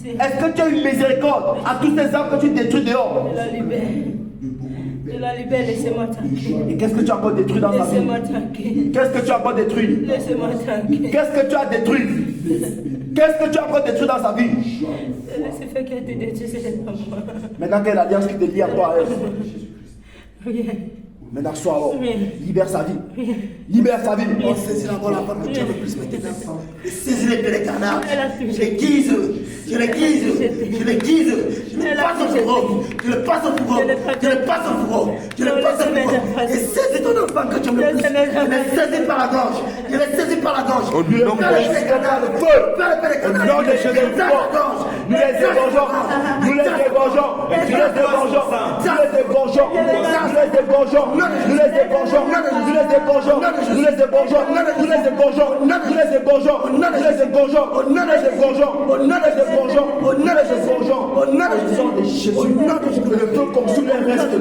E: Est-ce que tu as eu miséricorde à tous ces âmes que tu détruis dehors?
B: Je la libère, laissez-moi tranquille.
E: Et qu'est-ce que tu as encore détruit dans ta vie?
B: Laissez-moi tranquille.
E: Qu'est-ce que tu as encore détruit?
B: Laissez-moi tranquille.
E: Qu'est-ce que tu as détruit? Qu'est-ce que tu as encore détruit dans sa vie?
B: Laissez faire qu'elle te détruise, c'est pas moi.
E: Maintenant quelle alliance qui te lie à toi?
B: Rien.
E: Maintenant sois alors.
B: Rien.
E: Libère sa vie. Libère sa vie.
G: On saisit encore la femme que tu as le plus maintenant. Et saisis les pieds des canards. Je les guise. Je les guise. Je les guise. Je les passe au fourreau. Je les passe au fourreau. Je les passe au fourreau. Je les passe au fourreau. Et saisis ton enfant que tu as le plus. Je les saisis par la gorge. Je les saisis par la gorge.
E: Au nom de Jésus, au nom de Jésus, nous les égorgeons. Nous les égorgeons. Nous les égorgeons. Nous les égorgeons. Nous les égorgeons. Nous les égorgeons. Nous les égorgeons. Nous les égorgeons. Nous les égorgeons. Nous les égorgeons. Nous les égorgeons. Nous les égorgeons. Nous les égorgeons. Nous les égorgeons. Nous les égorgeons. De Jésus. Que le feu consume les restes. Que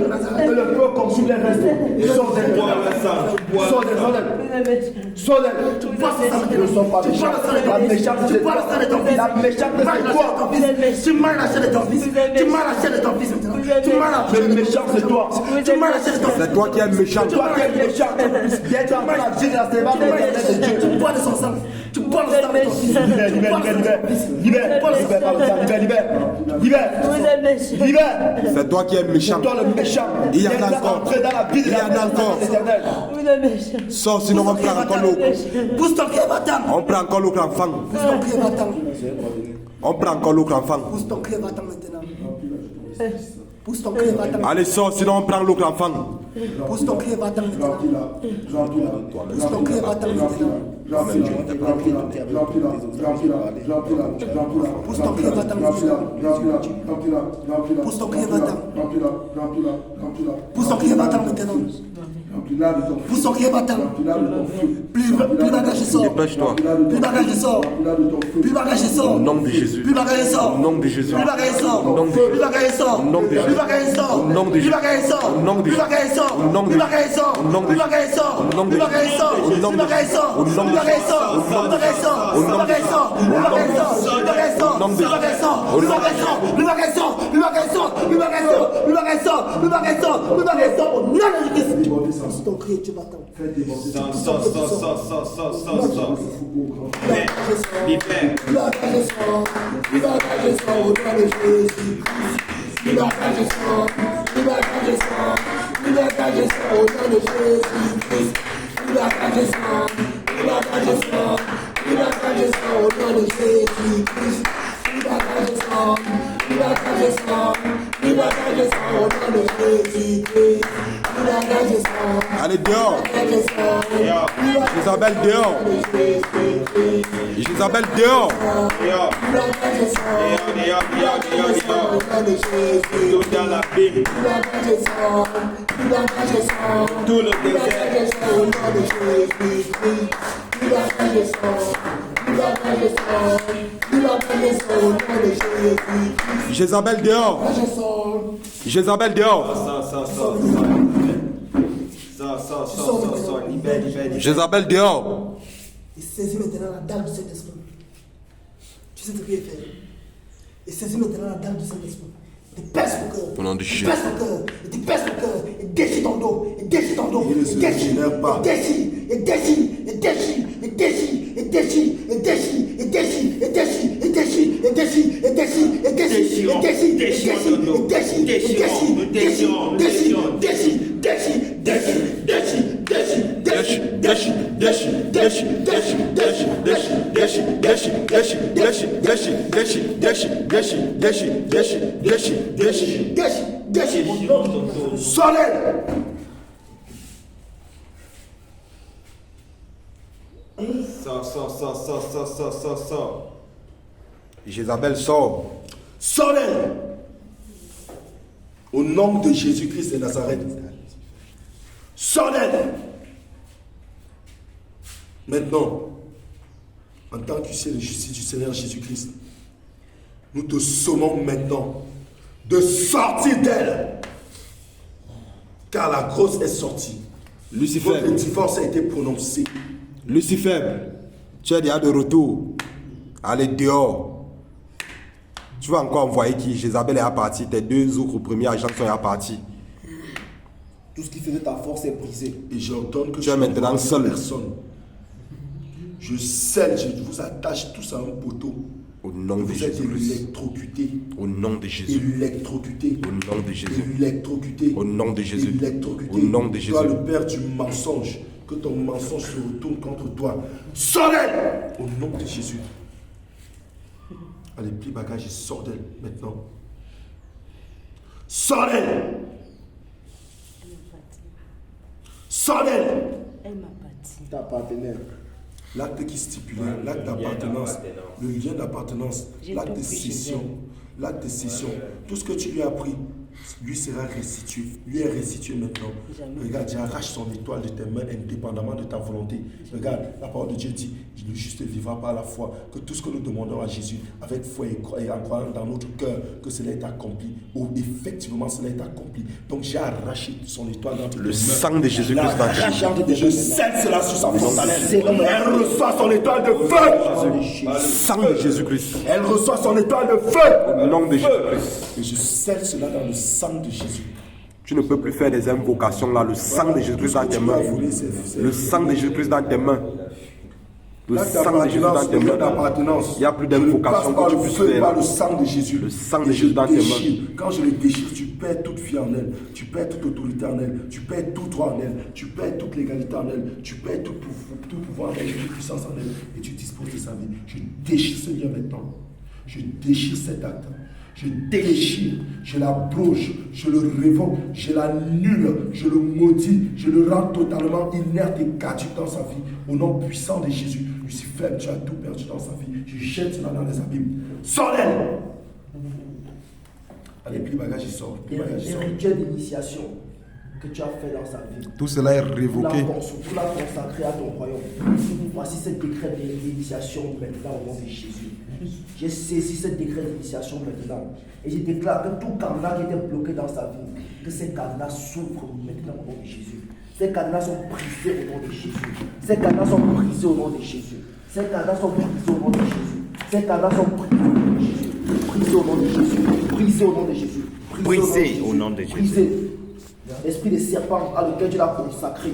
E: le feu consume les restes. Sors d'elle. Sors d'elle. Sors d'elle. Tu ne sors pas méchant. La méchante, c'est toi. La méchante, c'est toi.
G: Tu m'as lâché de ton fils. Tu m'as lâché de ton fils maintenant. Tu m'as lâché.
E: Le méchant, c'est toi.
G: Tu m'as lâché de ton fils.
D: C'est toi qui es méchant.
E: Toi qui es méchant. D'être en train de dire la sévère de l'éternel de Dieu.
G: Tu bois de son sang. Tu bois le sang de ton fils.
E: Libère, libère, libère, libère. Libère.
D: C'est toi qui es méchant.
E: C'est toi le méchant.
D: Il y en a encore.
E: Entrer dans la vie de l'éternel.
B: Vous êtes méchant.
D: Sors, sinon on prend encore l'eau.
G: Pousse ton pied, va-t'en.
D: On prend encore l'autre enfant.
G: Pousse ton pied, va-t'en.
D: On prend encore l'autre enfant.
G: Pousse ton pied, va-t'en maintenant. Pousse ton pied, va-t'en.
D: Allez, sors, sinon on prend l'autre enfant.
G: Pousse ton cri et va-t'en maintenant. Pousse ton cri et va-t'en maintenant. Pousse ton cri et va-t'en maintenant. Pousse ton cri et va-t'en. Pousse ton cri et va-t'en maintenant. Pousse ton cri et va-t'en. Plus bagage sort.
D: Dépêche-toi.
G: Plus bagage sort. Plus bagage sort.
D: Au nom de Jésus.
G: Plus bagage sort.
D: Au nom de Jésus.
G: Plus bagage sort.
D: Au nom de
G: Plus bagage sort.
D: Au nom de
G: Plus bagage sort.
D: Au nom de
G: Plus bagage sort.
D: Au nom de
G: Plus bagage sort.
D: Au nom de
G: Plus bagage sort.
D: Au nom de
G: Plus bagage sort.
D: Au nom de
G: Plus bagage sort.
D: Au nom de
G: Plus bagage sort.
D: Au nom de
G: Plus bagage sort.
D: Au nom de
G: Plus bagage sort.
D: Au nom de
G: Plus bagage sort. Plus bagage sort. Plus bagage sort.
D: Au nom de
G: Plus bagage sort.
D: Au
G: Plus
D: nom de
G: bagage sort. Plus bagage sort. Plus bagage sort. Plus bagage sort. Plus bagage sort. Plus bagage sort. Plus bagage sort. Au nom de Jésus. C'est ton cri et tu vas-t'en.
D: Allez dehors. Jézabel dehors. Jézabel dehors.
H: Dans la Bible, tout le désert.
D: Jézabel dehors. Jézabel dehors. Jézabel dehors.
G: Et saisis maintenant la dalle du Saint-Esprit. Tu sais ce qu'il fait. Et saisis maintenant la dalle du Saint-Esprit. Dépêche ton cœur.
D: Au nom de Jésus.
G: Dépêche ton cœur. Et dépêche ton cœur. Et déchire ton dos. Et déchire ton dos.
A: Il ne
G: Et
A: se
G: déchire.
A: régénère pas.
G: Et déchire. Et déchire. Et déchire. Et déchire. Et déchire. Et déchire. Et déchire. Et déchire. Et déchire. Et déchire. Et déchire. Et déchire. Et déchire. Et déchire. Et déchire. Et déchire. Déchire. Déchire. Déchire.
C: Sortez.
D: Jézabel sort.
C: Sortez. Au nom de Jésus-Christ de Nazareth. Sortez. Maintenant, en tant qu'huissier de justice du Seigneur Jésus-Christ, nous te sommons maintenant de sortir d'elle. Car la grosse est sortie.
D: Lucifer.
C: Le divorce a été prononcé.
D: Lucifer, tu es déjà de retour. Allez dehors. Tu vas encore envoyer qui? Jézabel est parti. Tes deux autres premiers agents sont partis.
E: Tout ce qui faisait ta force est brisé.
C: Et j'ordonne que
D: Tu es maintenant seul.
C: personne. Je scelle, je vous attache tous à un poteau.
D: Au nom de
C: Vous êtes
D: Jésus-Christ.
C: électrocutés.
D: Au nom de Jésus.
C: Électrocutés.
D: Au nom de Jésus.
C: Électrocutés.
D: Au nom de Jésus.
C: Électrocutés.
D: Au nom de Jésus.
C: Toi, le père du mensonge, que ton mensonge se retourne contre toi. Sortez au nom de Jésus. Allez, plie bagage et sors d'elle maintenant. Sortez. Sortez.
B: Elle m'a bâti.
E: Ta partenaire.
C: L'acte qui stipule, l'acte d'appartenance, le lien d'appartenance,
B: J'ai
C: l'acte
B: tout
C: de
B: pris chez
C: cession, l'acte de cession, tout ce que tu lui as pris, lui sera restitué, lui est restitué maintenant.
B: Jamais.
C: Regarde, j'arrache son étoile de tes mains indépendamment de ta volonté. Regarde, la parole de Dieu dit, le juste vivra par la foi, que tout ce que nous demandons à Jésus, avec foi et en croyant dans notre cœur, que cela est accompli, ou effectivement cela est accompli. Donc j'ai arraché son étoile dans tes mains.
D: Le sang de Jésus-Christ dans
C: Je scelle cela sur sa fontanelle. Elle reçoit son étoile de feu.
D: le sang de Jésus-Christ.
C: Elle reçoit son étoile de feu.
D: Au nom de Jésus-Christ.
C: Et je scelle cela dans le sang de Jésus.
D: Tu ne peux plus faire des invocations là. Le sang de Jésus-Christ dans tes mains. Le sang de Jésus-Christ dans tes mains. Le sang de Jésus dans tes mains. Il n'y a plus d'invocation que tu puisses faire.
C: Par le sang de Jésus.
D: Le sang de Jésus dans tes mains.
C: Quand je le déchire, tu perds toute vie en elle. Tu perds toute autorité en elle. Tu perds tout droit en elle. Tu perds toute légalité en elle. Tu perds tout pouvoir en elle, toute puissance en elle. Et tu disposes de sa vie. Je déchire ce lien maintenant. Je déchire cet acte. Je déchire, je l'abroge, je le révoque, je l'annule, je le maudis, je le rends totalement inerte et caduque dans sa vie. Au nom puissant de Jésus, Lucifer, tu as tout perdu dans sa vie. Je jette cela dans les abîmes. Sors-les! Allez, plie bagage, il sort. Plie bagage, il
E: Les
C: sort.
E: rituels d'initiation que tu as fait dans sa vie.
D: Tout cela est révoqué.
E: Tout l'a consacré à ton royaume. Voici ce décret d'initiation maintenant au nom de Jésus. J'ai saisi ce décret d'initiation maintenant. Et je déclare que tout cadenas qui était bloqué dans sa vie, que ces cadenas s'ouvrent maintenant au nom de Jésus. Ces cadenas sont brisés au nom de Jésus. Ces cadenas sont brisés au nom de Jésus. Ces cadenas sont brisés au nom de Jésus. Ces cadenas sont brisés au nom de Jésus. Brisés au nom de Jésus. Brisés au nom de Jésus.
H: Brisés au nom de Jésus.
E: Brisés. L'esprit de serpent à lequel tu l'as consacré.